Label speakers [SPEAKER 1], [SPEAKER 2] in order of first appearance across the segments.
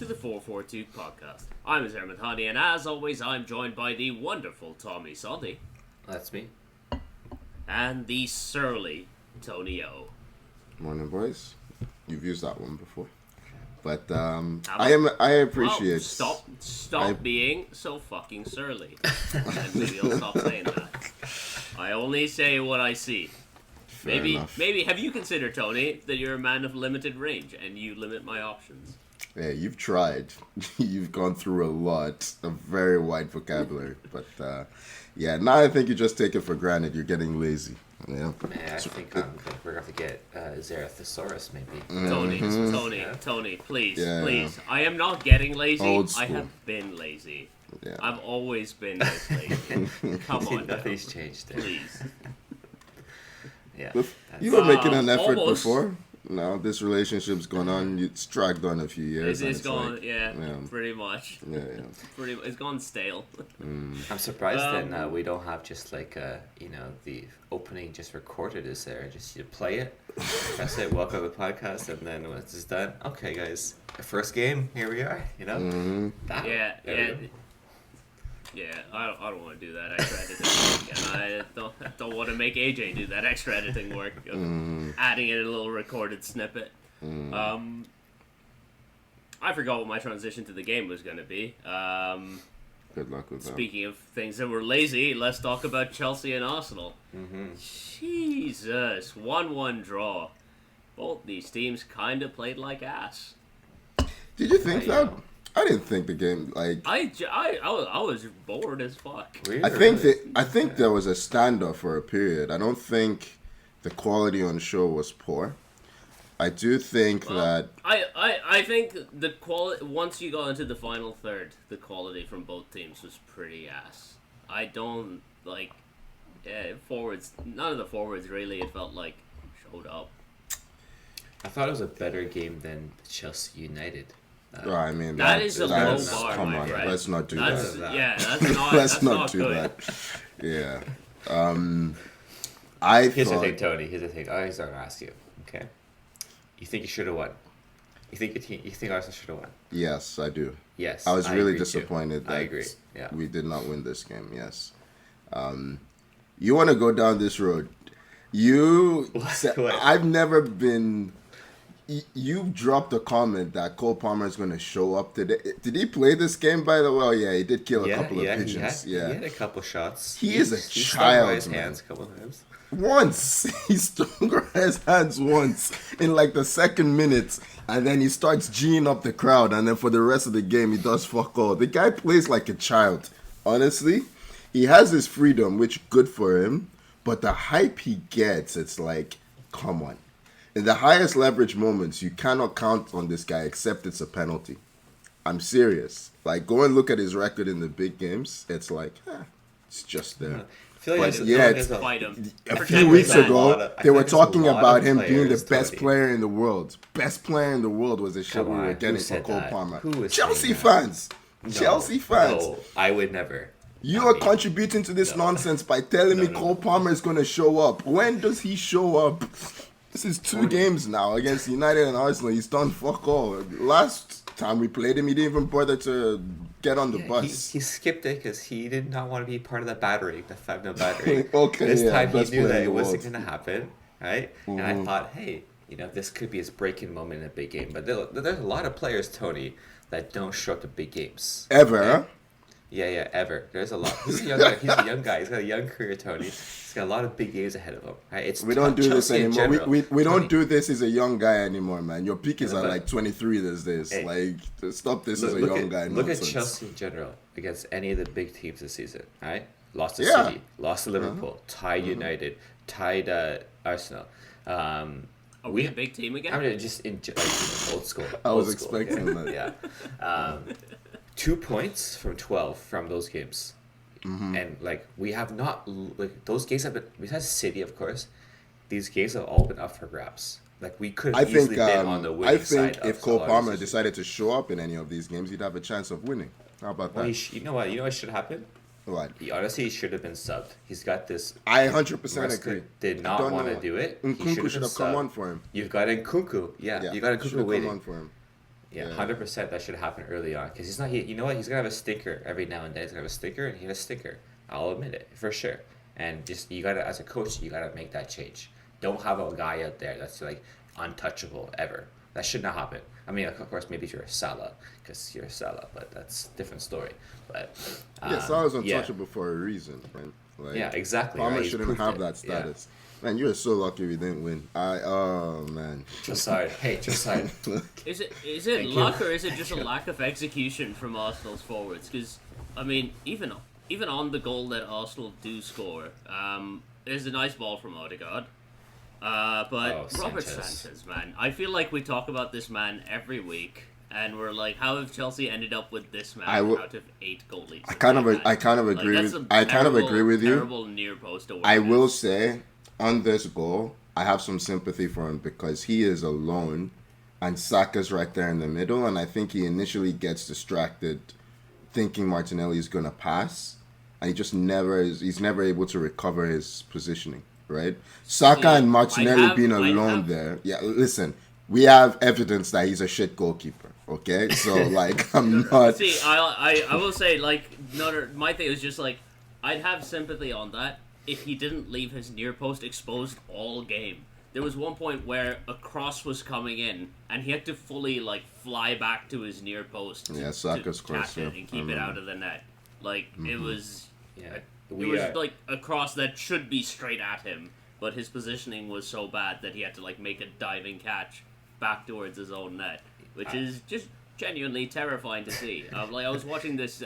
[SPEAKER 1] the 442 podcast. I'm Azar Mathani, and as always, I'm joined by the wonderful Tommy Sondy.
[SPEAKER 2] That's me.
[SPEAKER 1] And the surly Tony O.
[SPEAKER 3] Morning, boys. You've used that one before, but I appreciate.
[SPEAKER 1] Well, stop being so fucking surly, and maybe I'll stop saying that. I only say what I see. Maybe have you considered, Tony, that you're a man of limited range and you limit my options?
[SPEAKER 3] Yeah, you've tried. You've gone through a lot, a very wide vocabulary. But now I think you just take it for granted. You're getting lazy. Yeah.
[SPEAKER 2] I think we're going to get Zarathosaurus, maybe.
[SPEAKER 1] Tony, please. I am not getting lazy.
[SPEAKER 3] Old school.
[SPEAKER 1] I have been lazy.
[SPEAKER 3] Yeah.
[SPEAKER 1] I've always been this lazy. Come on,
[SPEAKER 2] nothing's changed there.
[SPEAKER 1] Please.
[SPEAKER 2] Yeah.
[SPEAKER 3] You were making an effort
[SPEAKER 1] almost.
[SPEAKER 3] Before. Now this relationship's gone on. It's dragged on a few years.
[SPEAKER 1] It's gone, pretty much.
[SPEAKER 3] Yeah.
[SPEAKER 1] It's gone stale.
[SPEAKER 2] I'm surprised then we don't have just like the opening just recorded is there. Just you play it, press it, welcome to the podcast, and then when it's done, okay, guys, the first game, here we are.
[SPEAKER 1] Yeah, I don't want to do that extra editing work, and I don't want to make AJ do that extra editing work of adding in a little recorded snippet. I forgot what my transition to the game was going to be.
[SPEAKER 3] Good luck with that.
[SPEAKER 1] Speaking of things that were lazy, let's talk about Chelsea and Arsenal. Jesus, 1-1 draw. Both these teams kind of played like ass.
[SPEAKER 3] Did you think that? I didn't think the game
[SPEAKER 1] I was bored as fuck.
[SPEAKER 3] I think there was a standoff for a period. I don't think the quality on show was poor. I do think that
[SPEAKER 1] I think the quality once you got into the final third, the quality from both teams was pretty ass. I don't forwards. None of the forwards really. It felt like showed up.
[SPEAKER 2] I thought it was a better game than Chelsea United.
[SPEAKER 3] I mean,
[SPEAKER 1] that is a low bar,
[SPEAKER 3] come
[SPEAKER 1] my
[SPEAKER 3] on,
[SPEAKER 1] friend.
[SPEAKER 3] let's not do that.
[SPEAKER 1] Yeah, that's not.
[SPEAKER 3] Let's not do
[SPEAKER 1] good.
[SPEAKER 3] that. Yeah.
[SPEAKER 2] Here's the thing, Tony. Here's the thing. I'm going to ask you. Okay. You think you should have won? You think Arsenal should have won?
[SPEAKER 3] Yes, I do.
[SPEAKER 2] Yes.
[SPEAKER 3] I was really disappointed that
[SPEAKER 2] I agree. Yeah.
[SPEAKER 3] We did not win this game. Yes. You want to go down this road? I've never been. You dropped a comment that Cole Palmer is going to show up today. Did he play this game, by the way? Oh, yeah, he did kill a couple of pigeons.
[SPEAKER 2] He had a couple shots.
[SPEAKER 3] He is a child,
[SPEAKER 2] his hands a couple of times.
[SPEAKER 3] Once. He stung his hands once in like the second minute. And then he starts G'ing up the crowd. And then for the rest of the game, he does fuck all. The guy plays like a child. Honestly, he has his freedom, which good for him. But the hype he gets, it's like, come on. In the highest leverage moments, you cannot count on this guy except it's a penalty. I'm serious. Like, go and look at his record in the big games. It's like, it's just there.
[SPEAKER 2] I feel like
[SPEAKER 3] a few weeks ago, they were talking about him being the best player in the world. Best player in the world was the shit we were getting for Cole Palmer. Chelsea fans. Chelsea fans.
[SPEAKER 2] No, I would never.
[SPEAKER 3] You are contributing to this nonsense by telling me Cole Palmer is going to show up. When does he show up? This is 2 games now against United and Arsenal. He's done fuck all. Last time we played him, he didn't even bother to get on the bus.
[SPEAKER 2] He skipped it because he did not want to be part of that battery, the 5-0 battery.
[SPEAKER 3] Okay,
[SPEAKER 2] this time he knew that it wasn't going to happen, right? And I thought, hey, this could be his breaking moment in a big game. But there's a lot of players, Tony, that don't show up to big games.
[SPEAKER 3] Ever,
[SPEAKER 2] okay?
[SPEAKER 3] huh?
[SPEAKER 2] Yeah, ever. There's a lot. He's a young guy. He's a young guy. He's got a young career, Tony. He's got a lot of big games ahead of him. Right?
[SPEAKER 3] We don't do this anymore. We don't do this as a young guy anymore, man. Your peak is at like 23 these days.
[SPEAKER 2] Hey,
[SPEAKER 3] like, stop this as a young guy.
[SPEAKER 2] Look at Chelsea in general against any of the big teams this season. Right? Lost to City, lost to Liverpool, tied United, tied Arsenal.
[SPEAKER 1] Are we a big team again?
[SPEAKER 2] I mean, just old school.
[SPEAKER 3] I was expecting that.
[SPEAKER 2] Yeah. 2 points from 12 from those games. And we have not those games have been, besides City of course, these games have all been up for grabs. Like we could have easily been on the winning side.
[SPEAKER 3] I think if Cole Palmer decided to show up in any of these games, he'd have a chance of winning. How about that?
[SPEAKER 2] You know what should happen?
[SPEAKER 3] What?
[SPEAKER 2] He honestly should have been subbed. He's got this.
[SPEAKER 3] I 100% agree.
[SPEAKER 2] Did not want to do it.
[SPEAKER 3] Nkunku should have come on for him.
[SPEAKER 2] You've got Nkunku. Yeah. You got Nkunku waiting.
[SPEAKER 3] Come on for him.
[SPEAKER 2] Yeah, 100% that should happen early on because he's not. You know what? He's gonna have a stinker every now and then. He's gonna have a stinker, and he had a stinker. I'll admit it for sure. And just you gotta, as a coach, you gotta make that change. Don't have a guy out there that's like untouchable ever. That should not happen. I mean, of course, maybe if you're a Salah, because you're a Salah, but that's a different story. But
[SPEAKER 3] Salah's untouchable for a reason, man. Like,
[SPEAKER 2] yeah, exactly.
[SPEAKER 3] Palmer
[SPEAKER 2] right?
[SPEAKER 3] shouldn't have that status. Yeah. Man, you're so lucky we didn't win. Man.
[SPEAKER 2] Trossard. Hey, Trossard.
[SPEAKER 1] Is it luck or is it just a lack of execution from Arsenal's forwards? Because I mean, even on the goal that Arsenal do score, there's a nice ball from Odegaard. But Robert Sanchez, man, I feel like we talk about this man every week, and we're like, how have Chelsea ended up with this man out of 8 goalies? I kind of
[SPEAKER 3] agree with you.
[SPEAKER 1] Terrible near post awareness.
[SPEAKER 3] I will say on this goal, I have some sympathy for him because he is alone, and Saka's right there in the middle, and I think he initially gets distracted, thinking Martinelli is gonna pass, and he's never able to recover his positioning. Right, Saka and Martinelli being alone there. Yeah, listen, we have evidence that he's a shit goalkeeper. Okay, so like I'm not.
[SPEAKER 1] See, I will say like my thing is just like I'd have sympathy on that if he didn't leave his near post exposed all game. There was one point where a cross was coming in and he had to fully like fly back to his near post.
[SPEAKER 3] Saka's cross
[SPEAKER 1] and keep it out of the net. Like it was.
[SPEAKER 2] Yeah.
[SPEAKER 1] It was like a cross that should be straight at him, but his positioning was so bad that he had to like make a diving catch back towards his own net, which is just genuinely terrifying to see. Like I was watching this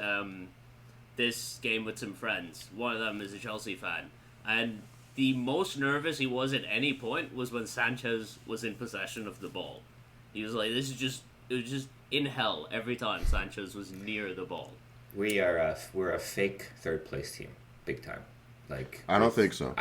[SPEAKER 1] this game with some friends. One of them is a Chelsea fan, and the most nervous he was at any point was when Sanchez was in possession of the ball. He was like, it was just in hell every time Sanchez was near the ball.
[SPEAKER 2] We're a fake third place team. Big time. Like
[SPEAKER 3] I don't think so.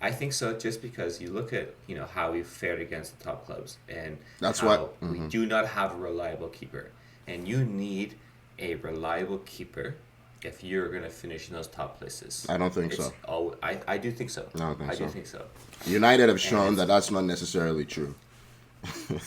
[SPEAKER 2] I think so just because you look at how we fared against the top clubs and
[SPEAKER 3] that's
[SPEAKER 2] how we do not have a reliable keeper, and you need a reliable keeper if you're gonna finish in those top places.
[SPEAKER 3] I don't think so.
[SPEAKER 2] Oh, I do think so.
[SPEAKER 3] I
[SPEAKER 2] do think so.
[SPEAKER 3] United have shown that that's not necessarily true.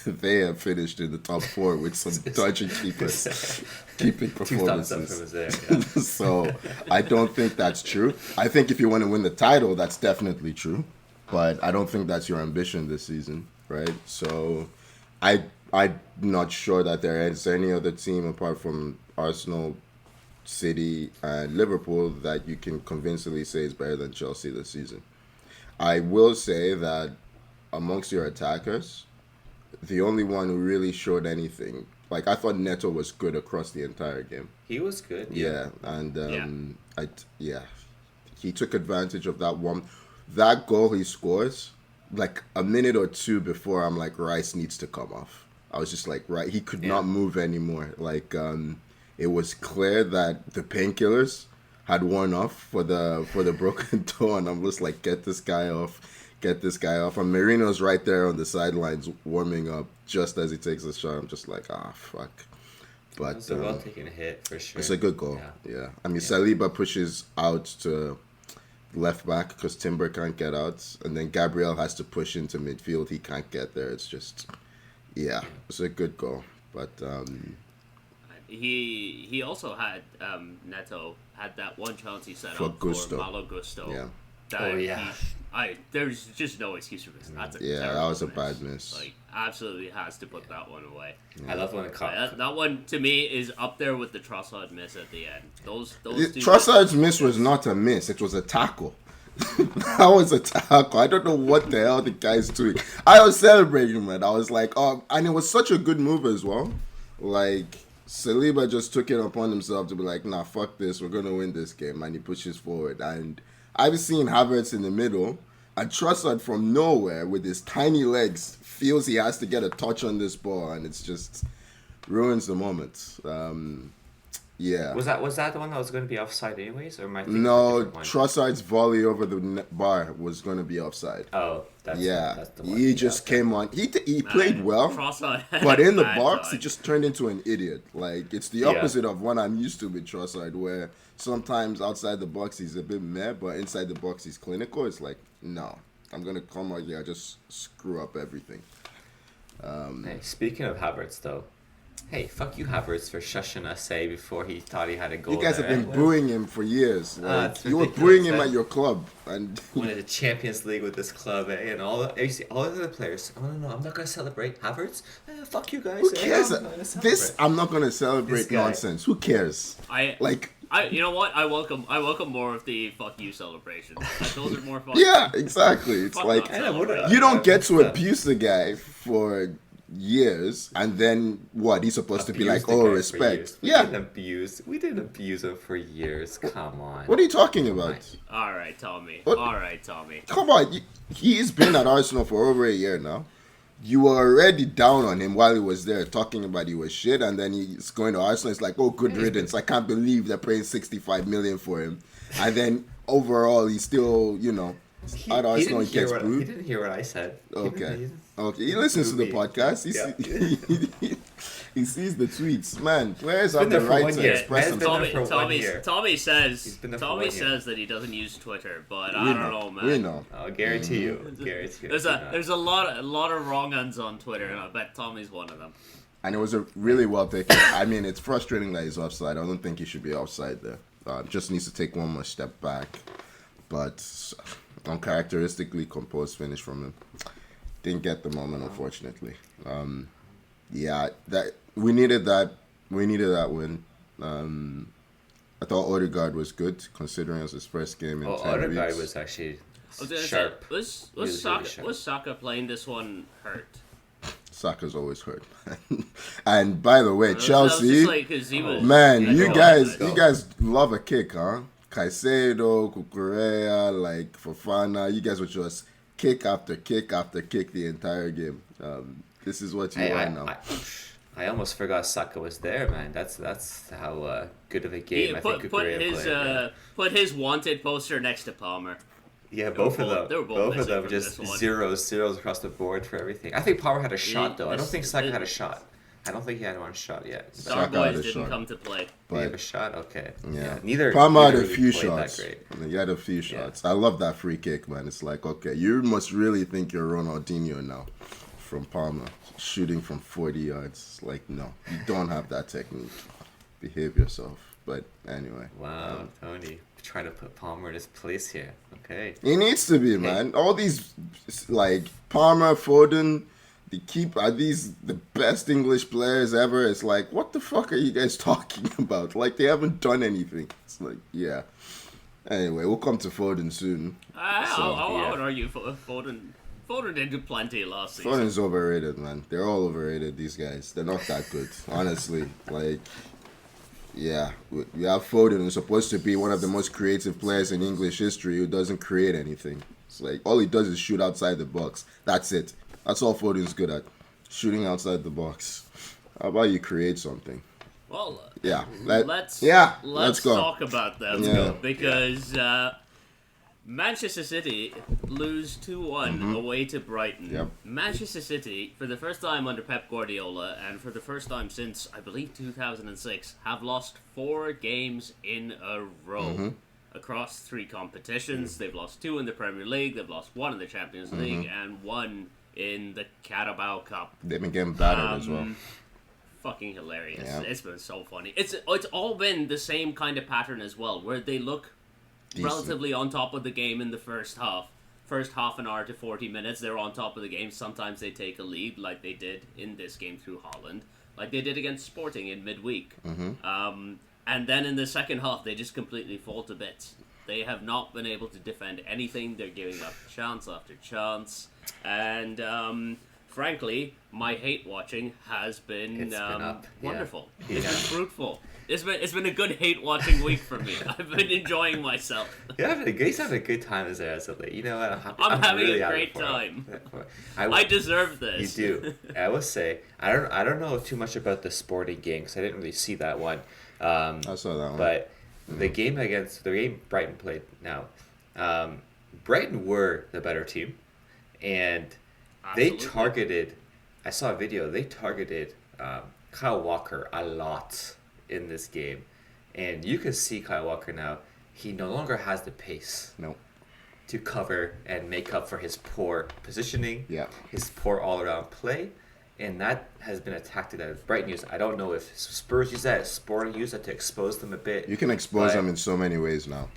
[SPEAKER 3] They have finished in the top 4 with some dodgy keeping performances.
[SPEAKER 2] There, yeah.
[SPEAKER 3] So I don't think that's true. I think if you want to win the title, that's definitely true. But I don't think that's your ambition this season, right? So I'm not sure that there is any other team apart from Arsenal, City, and Liverpool that you can convincingly say is better than Chelsea this season. I will say that amongst your attackers, the only one who really showed anything, like I thought Neto was good across the entire game.
[SPEAKER 2] He was good.
[SPEAKER 3] Yeah, and he took advantage of that one. That goal he scores, like a minute or two before, I'm like, Rice needs to come off. I was just like, right, he could not move anymore. Like, it was clear that the painkillers had worn off for the broken toe, and I'm just like, get this guy off. And Merino's right there on the sidelines warming up just as he takes the shot. I'm just like, fuck. But
[SPEAKER 2] it's a well taken hit for sure.
[SPEAKER 3] It's a good goal. Yeah. I mean, Saliba pushes out to left back because Timber can't get out, and then Gabriel has to push into midfield. He can't get there. It's just, it's a good goal. But
[SPEAKER 1] he also had Neto had that one chance he set
[SPEAKER 3] for
[SPEAKER 1] up
[SPEAKER 3] Gusto.
[SPEAKER 1] for Malo Gusto.
[SPEAKER 3] Yeah.
[SPEAKER 1] There's just no excuse for this. That's
[SPEAKER 3] that was a bad miss.
[SPEAKER 1] Like, absolutely has to put that one away.
[SPEAKER 2] Yeah. I love when it comes.
[SPEAKER 1] That one to me is up there with the Trossard miss at the end. Those
[SPEAKER 3] Trossard's miss was not a miss; it was a tackle. That was a tackle. I don't know what the hell the guy's doing. I was celebrating, man. I was like, and it was such a good move as well. Like, Saliba just took it upon himself to be like, nah, fuck this. We're gonna win this game, and he pushes forward. And I've seen Havertz in the middle, and Trossard from nowhere with his tiny legs feels he has to get a touch on this ball, and it's just ruins the moment. Was
[SPEAKER 2] that the one that was going to be offside anyways, or am I thinking
[SPEAKER 3] no? Trossard's volley over the bar was going to be offside.
[SPEAKER 2] Oh, that's the one.
[SPEAKER 3] He just came on. He played well, but in the box he just turned into an idiot. Like, it's the opposite of what I'm used to with Trossard, where sometimes outside the box he's a bit meh, but inside the box he's clinical. It's like, no, I'm gonna come out here, just screw up everything.
[SPEAKER 2] Hey, speaking of Havertz, though, Hey, fuck you, Havertz, for shushing us, say, before he thought he had a goal.
[SPEAKER 3] You guys have been booing him for years. Like, you were
[SPEAKER 2] ridiculous,
[SPEAKER 3] booing him
[SPEAKER 2] man.
[SPEAKER 3] at your club, and
[SPEAKER 2] Winning the Champions League with this club, and all the other players. Oh no, I'm not gonna celebrate. Havertz, fuck you guys.
[SPEAKER 3] who cares?
[SPEAKER 2] I'm not gonna
[SPEAKER 3] This
[SPEAKER 2] celebrate.
[SPEAKER 3] I'm not gonna
[SPEAKER 2] This
[SPEAKER 3] celebrate
[SPEAKER 2] guy.
[SPEAKER 3] nonsense. Who cares?
[SPEAKER 1] You know what? I welcome more of the fuck you celebrations. Those are more fun.
[SPEAKER 3] Yeah, exactly. It's
[SPEAKER 1] Fuck
[SPEAKER 3] like
[SPEAKER 1] off celebration.
[SPEAKER 3] you don't get to abuse the guy for years, and then what? He's supposed to be like, oh, respect.
[SPEAKER 2] We didn't abuse him for years. Come on.
[SPEAKER 3] What are you talking about?
[SPEAKER 1] All right, Tommy.
[SPEAKER 3] What?
[SPEAKER 1] All right, Tommy.
[SPEAKER 3] Come on, he's been at Arsenal for over a year now. You were already down on him while he was there, talking about he was shit, and then he's going to Arsenal. It's like, oh, good riddance. I can't believe they're paying 65 million for him. And then overall, he's still, at Arsenal he gets booed.
[SPEAKER 2] He didn't hear what I said.
[SPEAKER 3] Okay. He listens to the podcast. He sees the tweets. Man, players have the
[SPEAKER 2] there for
[SPEAKER 3] right
[SPEAKER 2] 1
[SPEAKER 3] to
[SPEAKER 2] year.
[SPEAKER 3] express
[SPEAKER 2] Man's been
[SPEAKER 3] themselves.
[SPEAKER 2] there for 1 year.
[SPEAKER 1] Tommy says
[SPEAKER 2] He's been there for 1 year.
[SPEAKER 1] that he doesn't use Twitter, but
[SPEAKER 3] We
[SPEAKER 1] I don't know, man.
[SPEAKER 3] We know.
[SPEAKER 2] I'll guarantee you. Guarantee you.
[SPEAKER 1] There's a lot of wrong uns on Twitter, and I bet Tommy's one of them.
[SPEAKER 3] And it was a really well taken. I mean, it's frustrating that he's offside. I don't think he should be offside there. Just needs to take one more step back. But uncharacteristically composed finish from him. Didn't get the moment, unfortunately. That we needed that. We needed that win. I thought Odegaard was good, considering it was his first game in 10
[SPEAKER 2] Odegaard
[SPEAKER 3] weeks.
[SPEAKER 2] was actually
[SPEAKER 1] I was gonna
[SPEAKER 2] sharp.
[SPEAKER 1] say, was
[SPEAKER 2] He was really
[SPEAKER 1] Saka
[SPEAKER 2] sharp.
[SPEAKER 1] was Saka playing this one hurt?
[SPEAKER 3] Saka's always hurt. And by the way,
[SPEAKER 1] I was
[SPEAKER 3] Chelsea,
[SPEAKER 1] just like, 'cause he was,
[SPEAKER 3] man,
[SPEAKER 1] like,
[SPEAKER 3] you
[SPEAKER 1] oh,
[SPEAKER 3] guys
[SPEAKER 1] like-
[SPEAKER 3] love a kick, huh? Caicedo, Cucurella, like Fofana, you guys would just kick after kick after kick the entire game. This is what you are now.
[SPEAKER 2] I almost forgot Saka was there, man. That's how good of a game I think Cucurella played.
[SPEAKER 1] Put his wanted poster next to Palmer.
[SPEAKER 2] Yeah, both of them.
[SPEAKER 1] They were both
[SPEAKER 2] Both of
[SPEAKER 1] missing
[SPEAKER 2] them
[SPEAKER 1] from
[SPEAKER 2] just
[SPEAKER 1] this one.
[SPEAKER 2] zeros across the board for everything. I think Palmer had a shot though. I don't
[SPEAKER 1] this-
[SPEAKER 2] think Saka
[SPEAKER 1] this-
[SPEAKER 2] had a shot. I don't think he had one shot yet.
[SPEAKER 3] Saka had a
[SPEAKER 1] Starboys didn't
[SPEAKER 3] shot.
[SPEAKER 1] come to play.
[SPEAKER 2] Did he have a
[SPEAKER 3] But
[SPEAKER 2] shot? Okay.
[SPEAKER 3] yeah,
[SPEAKER 2] Neither.
[SPEAKER 3] Palmer had
[SPEAKER 2] neither
[SPEAKER 3] a
[SPEAKER 2] really
[SPEAKER 3] few
[SPEAKER 2] played
[SPEAKER 3] shots.
[SPEAKER 2] That great.
[SPEAKER 3] He had a few shots. I love that free kick, man. It's like, okay, you must really think you're Ronaldinho now from Palmer, shooting from 40 yards. It's like, no, you don't have that technique. Behave yourself. But anyway.
[SPEAKER 2] Wow, Tony, trying to put Palmer in his place here. Okay.
[SPEAKER 3] He needs to be, man. All these, like, Palmer, Foden, are these the best English players ever? It's like, what the fuck are you guys talking about? Like, they haven't done anything. It's like, yeah. Anyway, we'll come to Foden soon.
[SPEAKER 1] I would argue Foden did do plenty last season.
[SPEAKER 3] Foden's overrated, man. They're all overrated, these guys. They're not that good, honestly. Like, yeah, we have Foden, who's supposed to be one of the most creative players in English history, who doesn't create anything. It's like, all he does is shoot outside the box. That's it. That's all Foden's good at, shooting outside the box. How about you create something?
[SPEAKER 1] Well,
[SPEAKER 3] Yeah.
[SPEAKER 1] let's
[SPEAKER 3] go.
[SPEAKER 1] talk about that.
[SPEAKER 3] Yeah.
[SPEAKER 1] Because Manchester City lose 2-1 away to Brighton.
[SPEAKER 3] Yep.
[SPEAKER 1] Manchester City, for the first time under Pep Guardiola, and for the first time since, I believe, 2006, have lost 4 games in a row. Across 3 competitions. They've lost 2 in the Premier League, they've lost 1 in the Champions League, and 1 in the Carabao Cup.
[SPEAKER 3] They've been getting battered as well.
[SPEAKER 1] Fucking hilarious.
[SPEAKER 3] Yeah.
[SPEAKER 1] It's been so funny. It's all been the same kind of pattern as well, where they look
[SPEAKER 3] Decent.
[SPEAKER 1] relatively on top of the game in the first half. First half an hour to 40 minutes, they're on top of the game. Sometimes they take a lead, like they did in this game through Holland, like they did against Sporting in midweek. And then in the second half, they just completely fall to bits. They have not been able to defend anything. They're giving up chance after chance. And frankly, my hate watching has been,
[SPEAKER 2] It's been up. Yeah.
[SPEAKER 1] wonderful.
[SPEAKER 2] Yeah.
[SPEAKER 1] It's been fruitful. It's been a good hate watching week for me. I've been enjoying myself.
[SPEAKER 2] You're having a good time as a You know what?
[SPEAKER 1] I'm having
[SPEAKER 2] really
[SPEAKER 1] a
[SPEAKER 2] having
[SPEAKER 1] great
[SPEAKER 2] fun.
[SPEAKER 1] time.
[SPEAKER 2] I
[SPEAKER 1] I deserve this.
[SPEAKER 2] You do. I will say I don't know too much about the Sporting game because I didn't really see that one.
[SPEAKER 3] I saw that one.
[SPEAKER 2] But the game Brighton played now, Brighton were the better team, and they
[SPEAKER 1] Absolutely.
[SPEAKER 2] targeted. I saw a video. They targeted Kyle Walker a lot in this game, and you can see Kyle Walker now. He no longer has the pace
[SPEAKER 3] No.
[SPEAKER 2] to cover and make up for his poor positioning,
[SPEAKER 3] Yeah.
[SPEAKER 2] his poor all-around play, And that has been a tactic that Brighton used. I don't know if Spurs use that, Sporting use that to expose them a bit.
[SPEAKER 3] You can expose them in so many ways now.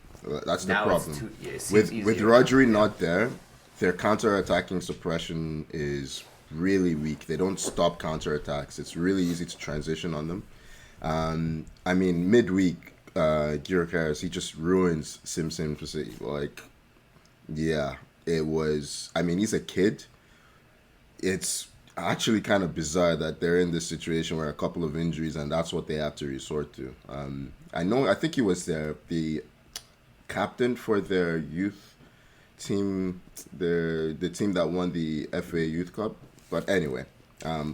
[SPEAKER 3] That's the problem. With Rodri not there, their counter-attacking suppression is really weak. They don't stop counter-attacks. It's really easy to transition on them. I mean, midweek, Gyökeres, he just ruins Simpson for City. Like, yeah, it was... I mean, he's a kid. It's actually kind of bizarre that they're in this situation where a couple of injuries and that's what they have to resort to. I think he was the captain for their youth team, the team that won the FA Youth Cup. But anyway,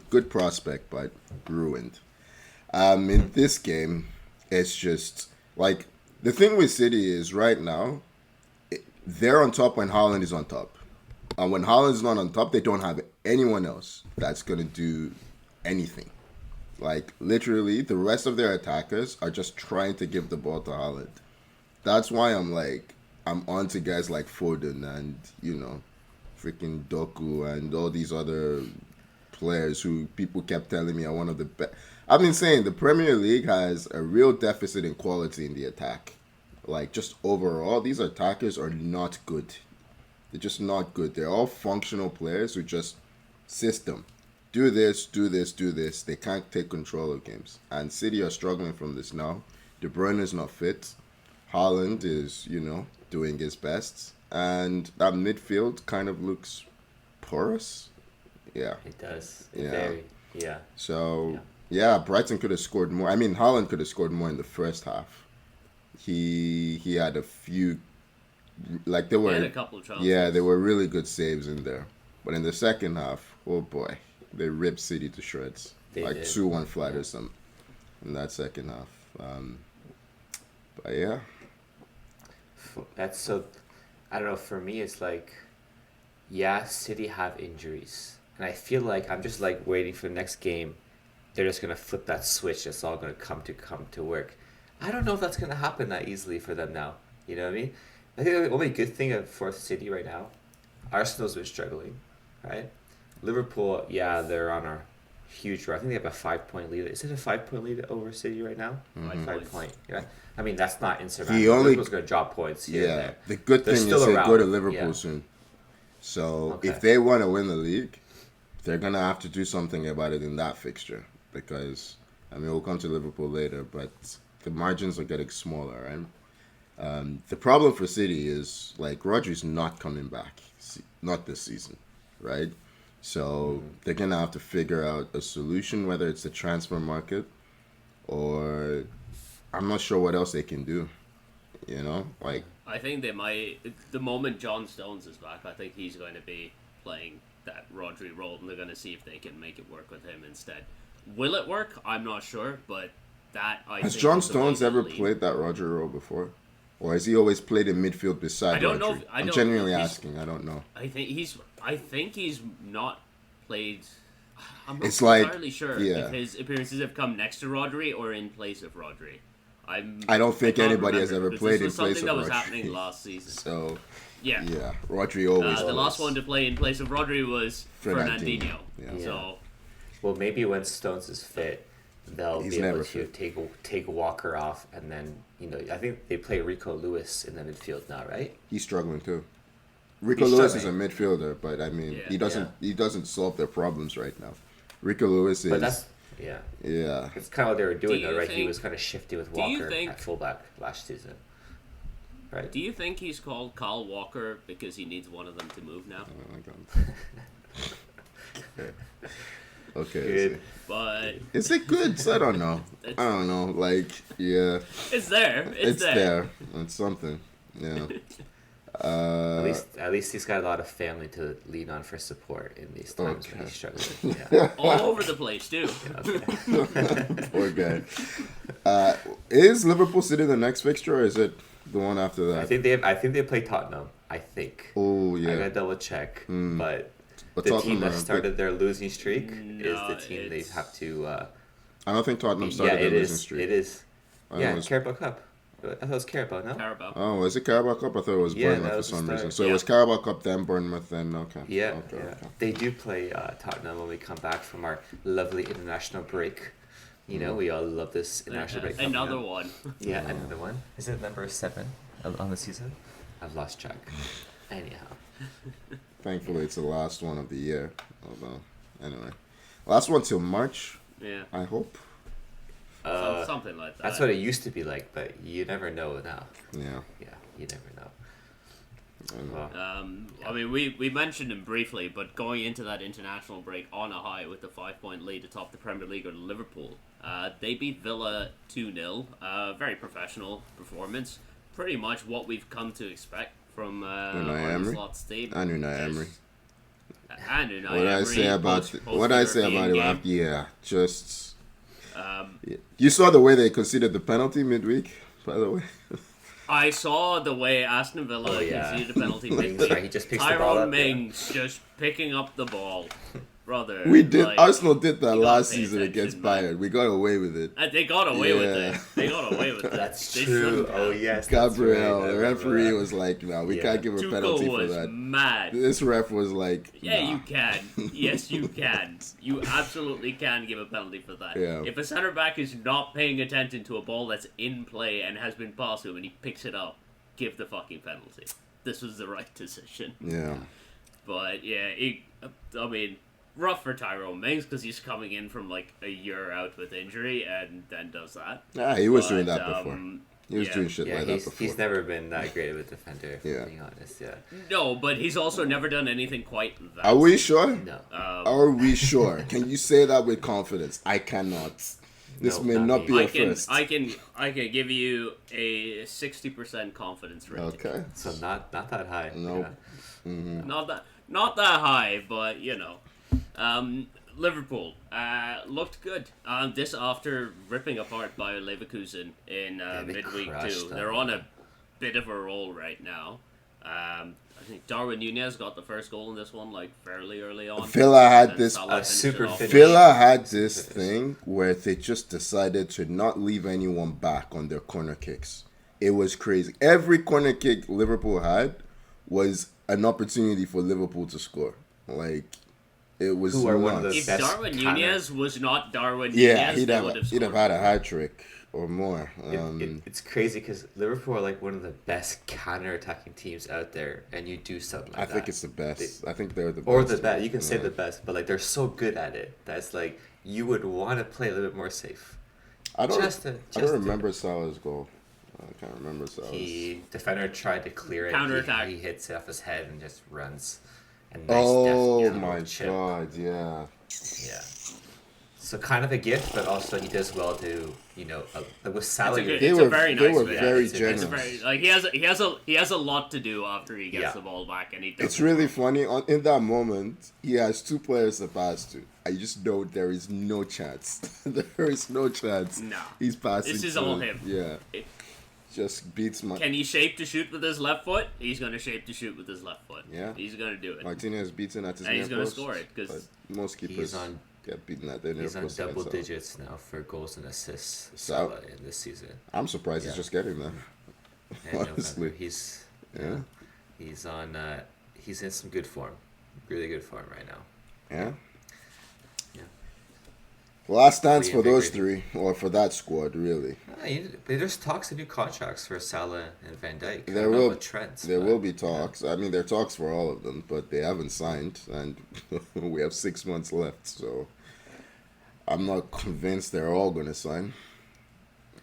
[SPEAKER 3] good prospect, but ruined. In this game, it's just like the thing with City is right now, they're on top when Haaland is on top. And when Haaland's not on top, they don't have anyone else that's going to do anything. Like, literally, the rest of their attackers are just trying to give the ball to Haaland. That's why I'm on to guys like Foden and, freaking Doku and all these other players who people kept telling me are one of the best. I've been saying the Premier League has a real deficit in quality in the attack. Like, just overall, these attackers are not good. They're just not good. They're all functional players who just system. Do this, do this, do this. They can't take control of games. And City are struggling from this now. De Bruyne is not fit. Haaland is, doing his best. And that midfield kind of looks porous. Yeah.
[SPEAKER 2] It does.
[SPEAKER 3] Yeah. So, yeah, Brighton could have scored more. I mean, Haaland could have scored more in the first half. He had a few... Like they were,
[SPEAKER 1] he had a couple of chances.
[SPEAKER 3] Yeah, there were really good saves in there. But in the second half, oh boy, they ripped City to shreds. They like 2-1 flat or something in that second half. But yeah,
[SPEAKER 2] that's so. I don't know. For me, it's like, yeah, City have injuries, and I feel like I'm just like waiting for the next game. They're just gonna flip that switch. It's all gonna come to work. I don't know if that's gonna happen that easily for them now. You know what I mean? I think the only good thing for City right now, Arsenal's been struggling, right? Liverpool, yeah, they're on a huge run. I think they have a 5-point lead. Is it a 5-point lead over City right now?
[SPEAKER 3] Mm-hmm.
[SPEAKER 2] 5 point. Yeah. I mean, that's not insurmountable. Liverpool's going to drop points here and there.
[SPEAKER 3] The good thing is they go to Liverpool soon. So if they want to win the league, they're going to have to do something about it in that fixture. Because, I mean, we'll come to Liverpool later, but the margins are getting smaller, right? The problem for City is like Rodri's not coming back, not this season, right? So they're gonna have to figure out a solution, whether it's the transfer market or I'm not sure what else they can do. Like
[SPEAKER 1] I think they might. The moment John Stones is back, I think he's going to be playing that Rodri role, and they're going to see if they can make it work with him instead. Will it work? I'm not sure, but has
[SPEAKER 3] John Stones ever played that Rodri role before? Or has he always played in midfield beside Rodri? I'm genuinely asking. I don't know.
[SPEAKER 1] I think he's not played. I'm not entirely sure if his appearances have come next to Rodri or in place of Rodri. I don't think
[SPEAKER 3] anybody has ever played in place of Rodri.
[SPEAKER 1] Something that was happening last season.
[SPEAKER 3] So
[SPEAKER 1] yeah,
[SPEAKER 3] Rodri always.
[SPEAKER 1] The last one to play in place of Rodri was Fernandinho.
[SPEAKER 3] Yeah.
[SPEAKER 1] So,
[SPEAKER 2] well, maybe when Stones is fit, they'll be able to take Walker off, and then I think they play Rico Lewis in the midfield now, right?
[SPEAKER 3] He's struggling too. Rico Lewis is a midfielder, but I mean he doesn't solve their problems right now. Rico Lewis is.
[SPEAKER 2] But that's
[SPEAKER 3] yeah.
[SPEAKER 2] It's kind of what they were doing though, right? He was kind of shifty with Walker at fullback last season, right?
[SPEAKER 1] Do you think he's called Kyle Walker because he needs one of them to move now?
[SPEAKER 3] Oh my god. Okay.
[SPEAKER 2] Good.
[SPEAKER 1] But
[SPEAKER 3] is it good? I don't know. I don't know. Like, yeah.
[SPEAKER 1] It's there. It's
[SPEAKER 3] there. It's something. Yeah.
[SPEAKER 2] At least he's got a lot of family to lean on for support in these times when he's struggling. Yeah.
[SPEAKER 1] All over the place too.
[SPEAKER 3] Poor guy. Is Liverpool City the next fixture, or is it the one after that?
[SPEAKER 2] I think they play Tottenham. I think.
[SPEAKER 3] Oh yeah.
[SPEAKER 2] I gotta double check, but the team that started their losing streak is the team they have to.
[SPEAKER 3] I don't think Tottenham started their losing streak.
[SPEAKER 2] It is. Carabao Cup. I thought it was Carabao, no?
[SPEAKER 1] Carabao.
[SPEAKER 3] Oh, was it Carabao Cup? I thought it was
[SPEAKER 2] Yeah,
[SPEAKER 3] Bournemouth
[SPEAKER 2] that
[SPEAKER 3] for
[SPEAKER 2] was the
[SPEAKER 3] some
[SPEAKER 2] start.
[SPEAKER 3] reason. So
[SPEAKER 1] Yeah.
[SPEAKER 3] it was Carabao Cup, then Bournemouth, then okay.
[SPEAKER 2] Yeah,
[SPEAKER 3] Okay,
[SPEAKER 2] yeah.
[SPEAKER 3] okay.
[SPEAKER 2] They do play Tottenham when we come back from our lovely international break. You know, we all love this international break. coming
[SPEAKER 1] Another
[SPEAKER 2] up.
[SPEAKER 1] one.
[SPEAKER 2] Yeah, another one. Is it number 7 on the season? I've lost track. Anyhow.
[SPEAKER 3] Thankfully, it's the last one of the year. Although, anyway. Last one till March,
[SPEAKER 1] Yeah.
[SPEAKER 3] I hope.
[SPEAKER 1] Something like that.
[SPEAKER 2] That's what it used to be like, but you never know now.
[SPEAKER 3] Yeah.
[SPEAKER 2] Yeah, you never know.
[SPEAKER 3] And,
[SPEAKER 2] Well,
[SPEAKER 1] I mean, we mentioned him briefly, but going into that international break on a high with the 5-point lead atop the Premier League over Liverpool, they beat Villa 2-0. Very professional performance. Pretty much what we've come to expect from
[SPEAKER 3] Unai Emery?
[SPEAKER 1] Slot's team.
[SPEAKER 3] and Unai Emery.
[SPEAKER 1] And Unai
[SPEAKER 3] What I
[SPEAKER 1] Emery,
[SPEAKER 3] say about
[SPEAKER 1] post
[SPEAKER 3] what I say about him
[SPEAKER 1] European
[SPEAKER 3] after, yeah, just
[SPEAKER 1] game.
[SPEAKER 3] yeah. You saw the way they conceded the penalty midweek, by the way.
[SPEAKER 1] I saw the way Aston Villa
[SPEAKER 2] Oh, yeah.
[SPEAKER 1] conceded a penalty.
[SPEAKER 2] Mings, right? He just picks the ball
[SPEAKER 1] Tyrone
[SPEAKER 2] up.
[SPEAKER 1] Mings just picking up the ball, brother.
[SPEAKER 3] We did.
[SPEAKER 1] like,
[SPEAKER 3] Arsenal did that
[SPEAKER 1] you gotta
[SPEAKER 3] last
[SPEAKER 1] pay
[SPEAKER 3] season
[SPEAKER 1] attention,
[SPEAKER 3] against
[SPEAKER 1] man.
[SPEAKER 3] Bayern. We got away with it.
[SPEAKER 1] They got away with
[SPEAKER 3] Yeah.
[SPEAKER 1] it. They got away with it.
[SPEAKER 2] That's
[SPEAKER 1] They
[SPEAKER 2] true.
[SPEAKER 1] shouldn't
[SPEAKER 2] Oh,
[SPEAKER 1] have.
[SPEAKER 2] yes. that's
[SPEAKER 3] Gabriel,
[SPEAKER 2] right. I
[SPEAKER 3] the
[SPEAKER 2] remember
[SPEAKER 3] referee,
[SPEAKER 2] that.
[SPEAKER 3] was like, "No, we
[SPEAKER 2] Yeah.
[SPEAKER 3] can't give a penalty
[SPEAKER 1] Tuchel
[SPEAKER 3] for
[SPEAKER 1] was
[SPEAKER 3] that."
[SPEAKER 1] mad.
[SPEAKER 3] This ref was like,
[SPEAKER 1] Yeah,
[SPEAKER 3] nah.
[SPEAKER 1] you can. Yes, you can. You absolutely can give a penalty for that.
[SPEAKER 3] Yeah.
[SPEAKER 1] If a center back is not paying attention to a ball that's in play and has been passed to him and he picks it up, give the fucking penalty. This was the right decision.
[SPEAKER 3] Yeah,
[SPEAKER 1] But yeah, I mean, rough for Tyrone Mings because he's coming in from like a year out with injury and then does that.
[SPEAKER 3] he was
[SPEAKER 1] But,
[SPEAKER 3] doing that before. He was
[SPEAKER 1] yeah.
[SPEAKER 3] doing shit
[SPEAKER 2] Yeah,
[SPEAKER 3] like that
[SPEAKER 2] he's
[SPEAKER 3] before.
[SPEAKER 2] never been that great of a defender, if
[SPEAKER 3] Yeah.
[SPEAKER 2] I'm being honest. Yeah.
[SPEAKER 1] No, but he's also never done anything quite that.
[SPEAKER 3] Are we sure?
[SPEAKER 2] No.
[SPEAKER 3] Are we sure? Can you say that with confidence? I cannot. This
[SPEAKER 2] No,
[SPEAKER 3] may
[SPEAKER 2] not
[SPEAKER 3] not
[SPEAKER 2] me.
[SPEAKER 3] be a
[SPEAKER 1] I can,
[SPEAKER 3] first.
[SPEAKER 1] I can, I can give you a 60% confidence rating.
[SPEAKER 3] Okay.
[SPEAKER 2] So not that high.
[SPEAKER 3] Nope.
[SPEAKER 2] Yeah.
[SPEAKER 1] Not that high, but you know. Liverpool looked good. This after ripping apart Bayer Leverkusen in
[SPEAKER 2] they
[SPEAKER 1] midweek
[SPEAKER 2] crushed
[SPEAKER 1] too.
[SPEAKER 2] them.
[SPEAKER 1] They're on a bit of a roll right now. I think Darwin Núñez got the first goal in this one like fairly early on.
[SPEAKER 3] Villa had
[SPEAKER 1] And
[SPEAKER 3] this-
[SPEAKER 1] Salah
[SPEAKER 2] A
[SPEAKER 1] finished
[SPEAKER 2] super
[SPEAKER 1] it off.
[SPEAKER 2] finish.
[SPEAKER 3] Villa had this thing where they just decided to not leave anyone back on their corner kicks. It was crazy. Every corner kick Liverpool had was an opportunity for Liverpool to score. Like, it was
[SPEAKER 2] Who are one of
[SPEAKER 3] nuts.
[SPEAKER 2] the
[SPEAKER 1] If
[SPEAKER 2] best
[SPEAKER 1] Darwin
[SPEAKER 2] counter-
[SPEAKER 1] Núñez was not Darwin
[SPEAKER 3] Yeah,
[SPEAKER 1] Núñez,
[SPEAKER 3] he'd
[SPEAKER 1] they
[SPEAKER 3] have
[SPEAKER 1] would have scored.
[SPEAKER 3] had a hat trick or more.
[SPEAKER 2] It's crazy because Liverpool are like one of the best counter-attacking teams out there, and you do something like
[SPEAKER 3] I
[SPEAKER 2] that.
[SPEAKER 3] think it's the best. I think they're the best.
[SPEAKER 2] Or the best. You can say
[SPEAKER 3] Yeah.
[SPEAKER 2] the best, but like they're so good at it that's like you would want to play a little bit more safe.
[SPEAKER 3] I don't.
[SPEAKER 2] Just to-
[SPEAKER 3] I
[SPEAKER 2] just
[SPEAKER 3] don't
[SPEAKER 2] to-
[SPEAKER 3] remember Salah's goal. I can't remember Salah's.
[SPEAKER 2] He defender tried to clear it.
[SPEAKER 1] Counterattack.
[SPEAKER 2] He hits it off his head and just runs. And nice
[SPEAKER 3] Oh
[SPEAKER 2] deft,
[SPEAKER 3] my
[SPEAKER 2] chip.
[SPEAKER 3] god! Yeah.
[SPEAKER 2] Yeah. So kind of a gift, but also he does well to with Salah.
[SPEAKER 1] It's a good-
[SPEAKER 3] They
[SPEAKER 1] it's
[SPEAKER 3] were
[SPEAKER 1] a very
[SPEAKER 3] they
[SPEAKER 1] nice
[SPEAKER 3] were
[SPEAKER 1] bit.
[SPEAKER 3] very
[SPEAKER 2] It's a-
[SPEAKER 3] generous.
[SPEAKER 1] It's a very like he has a lot to do after he gets
[SPEAKER 2] Yeah.
[SPEAKER 1] the ball back and he does
[SPEAKER 3] It's really funny. In that moment, he has two players to pass to. I just know there is no chance. There is no chance.
[SPEAKER 1] No.
[SPEAKER 3] He's passing.
[SPEAKER 1] This is
[SPEAKER 3] to
[SPEAKER 1] all him.
[SPEAKER 3] Yeah.
[SPEAKER 1] It-
[SPEAKER 3] Just beats my.
[SPEAKER 1] Can he shape to shoot with his left foot? He's gonna shape to shoot with his left foot.
[SPEAKER 3] Yeah.
[SPEAKER 1] He's gonna do it.
[SPEAKER 3] Martinez beaten at his
[SPEAKER 1] And
[SPEAKER 3] near
[SPEAKER 1] he's gonna
[SPEAKER 3] post,
[SPEAKER 1] score it, 'cause
[SPEAKER 3] but most keepers
[SPEAKER 2] on-
[SPEAKER 3] get beaten at their near
[SPEAKER 2] He's on
[SPEAKER 3] post.
[SPEAKER 2] double
[SPEAKER 3] against
[SPEAKER 2] digits now for goals and assists.
[SPEAKER 3] So-
[SPEAKER 2] Salah in this season.
[SPEAKER 3] I'm surprised
[SPEAKER 2] Yeah.
[SPEAKER 3] he's just getting there.
[SPEAKER 2] And
[SPEAKER 3] Honestly.
[SPEAKER 2] November, he's
[SPEAKER 3] Yeah.
[SPEAKER 2] he's on he's in some good form, really good form right now.
[SPEAKER 3] Yeah.
[SPEAKER 2] Yeah.
[SPEAKER 3] Last dance for those
[SPEAKER 2] Reinvigorating.
[SPEAKER 3] three, or for that squad, really.
[SPEAKER 2] There's talks of new contracts for Salah and Van Dijk. I
[SPEAKER 3] There
[SPEAKER 2] don't know
[SPEAKER 3] will
[SPEAKER 2] about Trent,
[SPEAKER 3] there
[SPEAKER 2] but-
[SPEAKER 3] will be talks. I mean, there are talks for all of them, but they haven't signed, and we have 6 months left. So I'm not convinced they're all going to sign.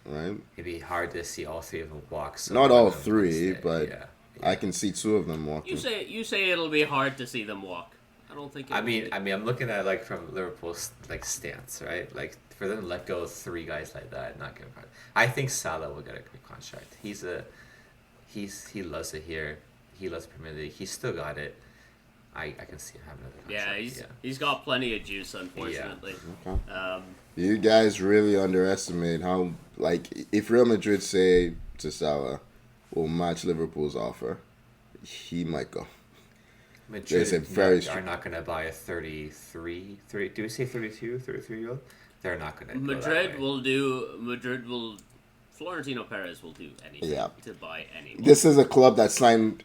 [SPEAKER 3] Right?
[SPEAKER 2] It'd be hard to see all three of them walk. So
[SPEAKER 3] Not
[SPEAKER 2] one
[SPEAKER 3] all
[SPEAKER 2] of them
[SPEAKER 3] three,
[SPEAKER 2] would stay.
[SPEAKER 3] but
[SPEAKER 2] yeah.
[SPEAKER 3] I can see two of them walking.
[SPEAKER 1] You say it'll be hard to see them walk. I don't think. It
[SPEAKER 2] I
[SPEAKER 1] will
[SPEAKER 2] mean,
[SPEAKER 1] be.
[SPEAKER 2] I'm looking at like from Liverpool's like stance, right? Like for them to let go of three guys like that, not gonna. I think Salah will get a good contract. He loves it here. He loves Premier League. He's still got it. I can see him having another contract.
[SPEAKER 1] Yeah, he's got plenty of juice, unfortunately.
[SPEAKER 3] Okay. You guys really underestimate how, like, if Real Madrid say to Salah, will match Liverpool's offer, he might go.
[SPEAKER 2] Madrid
[SPEAKER 3] There's a very
[SPEAKER 2] are not going to buy a 33. Do we say 32, 33-year-old? They're not going to.
[SPEAKER 1] Madrid will Florentino Perez will do anything to buy anyone.
[SPEAKER 3] This is a club that signed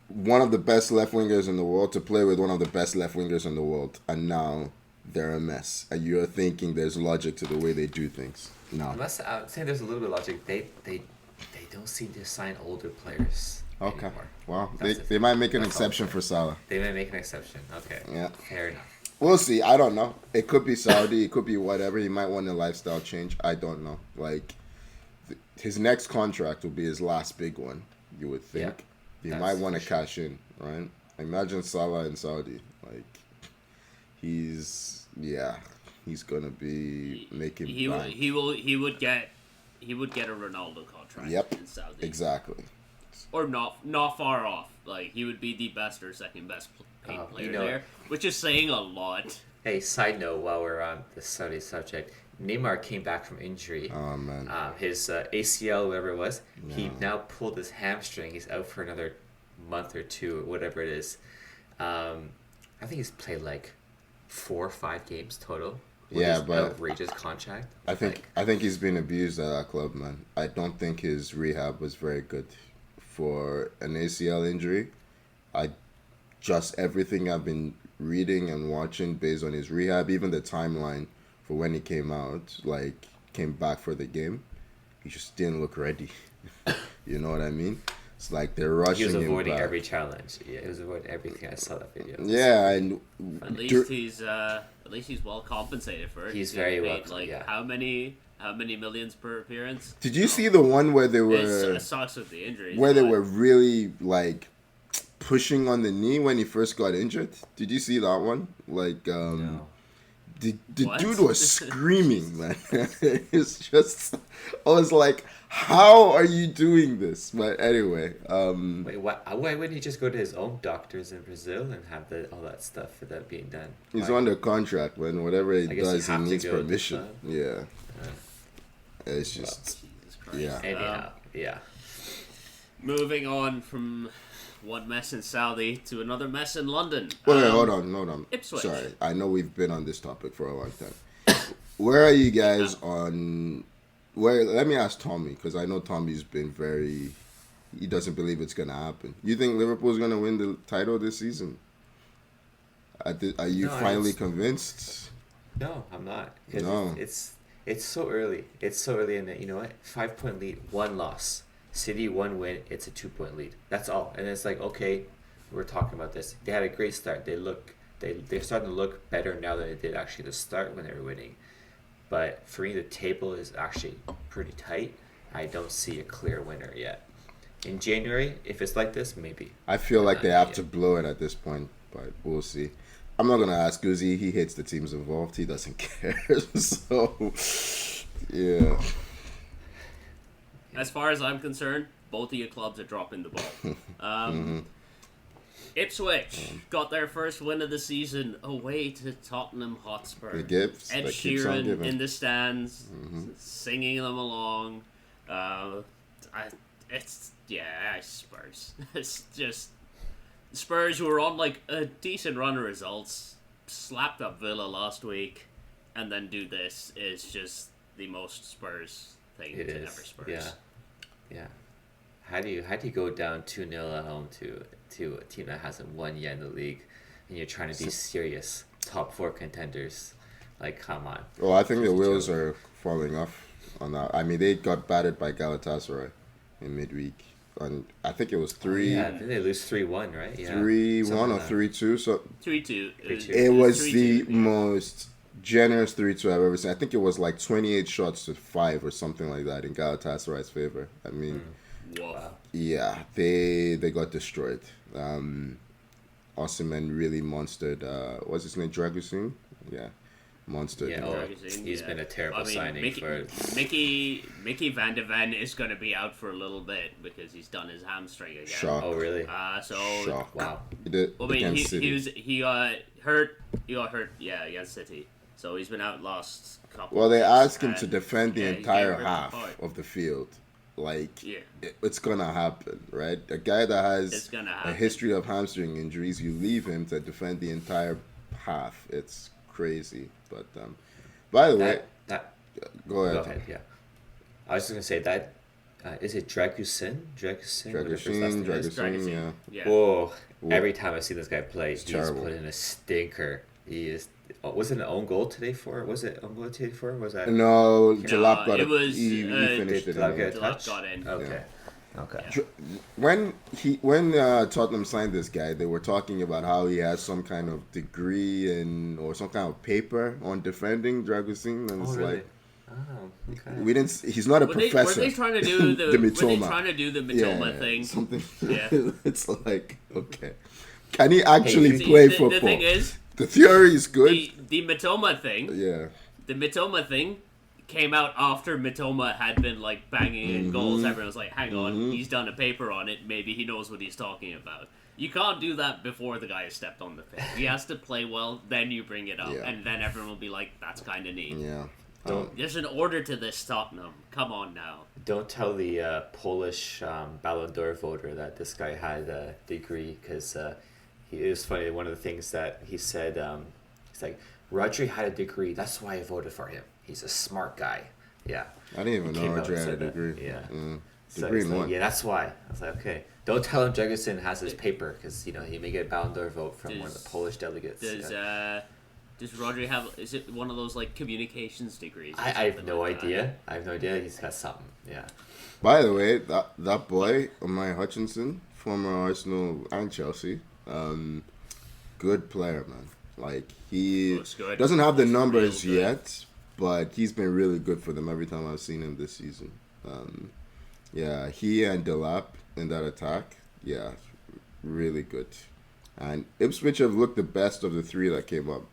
[SPEAKER 3] one of the best left wingers in the world to play with one of the best left wingers in the world, and now they're a mess. And you're thinking there's logic to the way they do things. No.
[SPEAKER 2] Unless I'm saying there's a little bit of logic. They don't seem to sign older players.
[SPEAKER 3] Okay.
[SPEAKER 2] Anymore.
[SPEAKER 3] Well, they might make an exception for Salah.
[SPEAKER 2] They might make an exception. Okay.
[SPEAKER 3] Yeah.
[SPEAKER 2] Fair enough.
[SPEAKER 3] We'll see. I don't know. It could be Saudi. It could be whatever. He might want a lifestyle change. I don't know. Like, his next contract will be his last big one, you would think. He might want to cash in, right? Imagine Salah in Saudi. Like, he's going to be making
[SPEAKER 1] he would get a Ronaldo contract in Saudi.
[SPEAKER 3] Exactly.
[SPEAKER 1] Or not far off. Like, he would be the best or second best paid player there, which is saying a lot.
[SPEAKER 2] Hey, side note, while we're on the Saudi subject, Neymar came back from injury.
[SPEAKER 3] Oh, man.
[SPEAKER 2] His ACL, whatever it was, he now pulled his hamstring. He's out for another month or two, or whatever it is. I think he's played like 4 or 5 games total.
[SPEAKER 3] Yeah, but
[SPEAKER 2] outrageous contract.
[SPEAKER 3] I think he's been abused at that club, man. I don't think his rehab was very good for an ACL injury. Everything I've been reading and watching based on his rehab, even the timeline for when he came back for the game, he just didn't look ready. You know what I mean? It's like they're rushing him back.
[SPEAKER 2] He was avoiding every challenge. Yeah, he was avoiding everything. I saw that video.
[SPEAKER 3] Yeah, and
[SPEAKER 1] at least he's well compensated for it.
[SPEAKER 2] He's very well.
[SPEAKER 1] How many millions per appearance?
[SPEAKER 3] Did you see the one where they were?
[SPEAKER 1] It sucks with the injuries.
[SPEAKER 3] Where they were really like pushing on the knee when he first got injured. Did you see that one? Like,
[SPEAKER 2] no.
[SPEAKER 3] The dude was screaming, man. It's just, I was like, how are you doing this? But anyway,
[SPEAKER 2] wait, why wouldn't he just go to his own doctors in Brazil and have all that stuff for that being done?
[SPEAKER 3] He's under contract, man. Whatever he does, he needs permission. Yeah. It's just, yeah.
[SPEAKER 2] Anyhow, yeah.
[SPEAKER 1] Moving on from one mess in Saudi to another mess in London.
[SPEAKER 3] Wait, hold on.
[SPEAKER 1] Ipswich.
[SPEAKER 3] Sorry, I know we've been on this topic for a long time. Where are you guys on? Let me ask Tommy, because I know Tommy's been he doesn't believe it's gonna happen. You think Liverpool's gonna win the title this season? Are you finally convinced?
[SPEAKER 2] No, I'm not.
[SPEAKER 3] No,
[SPEAKER 2] it's so early. It's so early in the, you know what? 5-point lead, 1 loss. City 1 win, it's a 2-point lead. That's all. And it's like, okay, we're talking about this. They had a great start. They're starting to look better now than they did actually to start when they were winning. But for me, the table is actually pretty tight. I don't see a clear winner yet. In January, if it's like this, maybe.
[SPEAKER 3] I feel like they have to blow it at this point, but we'll see. I'm not gonna ask Uzi. He hates the teams involved. He doesn't care. So, yeah.
[SPEAKER 1] As far as I'm concerned, both of your clubs are dropping the ball. Ipswich got their first win of the season away to Tottenham Hotspur. Ed Sheeran in the stands, singing them along. Spurs. It's just Spurs, who were on like a decent run of results, slapped up Villa last week, and then do this is just the most Spurs thing to ever Spurs.
[SPEAKER 2] Yeah. How do you go down 2-0 at home to a team that hasn't won yet in the league, and you're trying to be serious top 4 contenders? Like, come on.
[SPEAKER 3] Well, I think the wheels are falling off on that. I mean, they got battered by Galatasaray in midweek. And I think it was 3.
[SPEAKER 2] Didn't they lose 3-1, right? Yeah.
[SPEAKER 3] 3-1 or 3-2. So
[SPEAKER 1] 3-2.
[SPEAKER 3] It was the most generous 3-2 I've ever seen. I think it was like 28 shots to 5 or something like that in Galatasaray's favor. I mean, yeah, they got destroyed. Osimhen really monstered. What's his name? Dragusin? Yeah. Monster.
[SPEAKER 2] Yeah, he's been a terrible signing for...
[SPEAKER 1] Mickey Van de Ven is going to be out for a little bit because he's done his hamstring again.
[SPEAKER 3] Shock.
[SPEAKER 2] Oh, really?
[SPEAKER 3] Shock.
[SPEAKER 2] Wow.
[SPEAKER 1] He got hurt. Against City. So he's been out last couple.
[SPEAKER 3] Well, they asked him to defend the entire half of the field. Like, it's going to happen, right? A guy that has a history of hamstring injuries, you leave him to defend the entire half. It's crazy. But by the way,
[SPEAKER 2] go
[SPEAKER 3] ahead.
[SPEAKER 2] ahead. Yeah. I was just gonna say that. Is it Dragusin? Whatever his last name is.
[SPEAKER 3] Dragusin,
[SPEAKER 1] Yeah.
[SPEAKER 2] Whoa! Every time I see this guy play, he's
[SPEAKER 3] terrible.
[SPEAKER 2] put in a stinker. He is. Was it an own goal today for? Was it own goal today for? Was that?
[SPEAKER 3] No, Jalap got
[SPEAKER 1] it
[SPEAKER 3] it.
[SPEAKER 1] was,
[SPEAKER 3] He finished it.
[SPEAKER 2] Jalap
[SPEAKER 3] in the
[SPEAKER 2] get
[SPEAKER 3] end.
[SPEAKER 2] a touch?
[SPEAKER 1] got in.
[SPEAKER 2] Okay. Okay.
[SPEAKER 3] When Tottenham signed this guy, they were talking about how he has some kind of degree or some kind of paper on defending Dragusin, and it's
[SPEAKER 2] really?
[SPEAKER 3] like
[SPEAKER 2] Okay.
[SPEAKER 3] we didn't. He's not a professor.
[SPEAKER 1] Were they trying to do the Mitoma thing?
[SPEAKER 3] Something.
[SPEAKER 1] Yeah.
[SPEAKER 3] It's like, okay, can he actually
[SPEAKER 1] See,
[SPEAKER 3] play
[SPEAKER 1] the
[SPEAKER 3] football?
[SPEAKER 1] thing is,
[SPEAKER 3] the theory is good.
[SPEAKER 1] the Mitoma thing.
[SPEAKER 3] Yeah.
[SPEAKER 1] The Mitoma thing came out after Mitoma had been like banging in goals. Everyone was like, hang on, he's done a paper on it, maybe he knows what he's talking about. You can't do that before the guy has stepped on the pitch. He has to play well, then you bring it up,
[SPEAKER 3] Yeah.
[SPEAKER 1] and then everyone will be like, that's kind of neat.
[SPEAKER 3] Yeah.
[SPEAKER 1] There's an order to this, Tottenham. Come on now.
[SPEAKER 2] Don't tell the Polish Ballon d'Or voter that this guy had a degree, because it was funny. One of the things that he said, he's like, Rodri had a degree. That's why I voted for him. He's a smart guy. Yeah.
[SPEAKER 3] I didn't even know
[SPEAKER 2] Came out
[SPEAKER 3] Rodri
[SPEAKER 2] and
[SPEAKER 3] had a
[SPEAKER 2] said that.
[SPEAKER 3] degree.
[SPEAKER 2] Yeah. So
[SPEAKER 3] Degree
[SPEAKER 2] it's
[SPEAKER 3] in
[SPEAKER 2] like,
[SPEAKER 3] what?
[SPEAKER 2] yeah, that's why. I was like, okay. Don't tell him Jurgensen has his paper, because he may get a Ballon d'Or vote from one of the Polish delegates.
[SPEAKER 1] Does Rodri have? Is it one of those like communications degrees?
[SPEAKER 2] I have no idea. I have no idea. He's got something. Yeah.
[SPEAKER 3] By the way, that boy, Omai Hutchinson, former Arsenal and Chelsea, good player, man. Like, he doesn't have the numbers yet, but he's been really good for them every time I've seen him this season. Yeah, he and Delap in that attack, yeah, really good. And Ipswich have looked the best of the three that came up.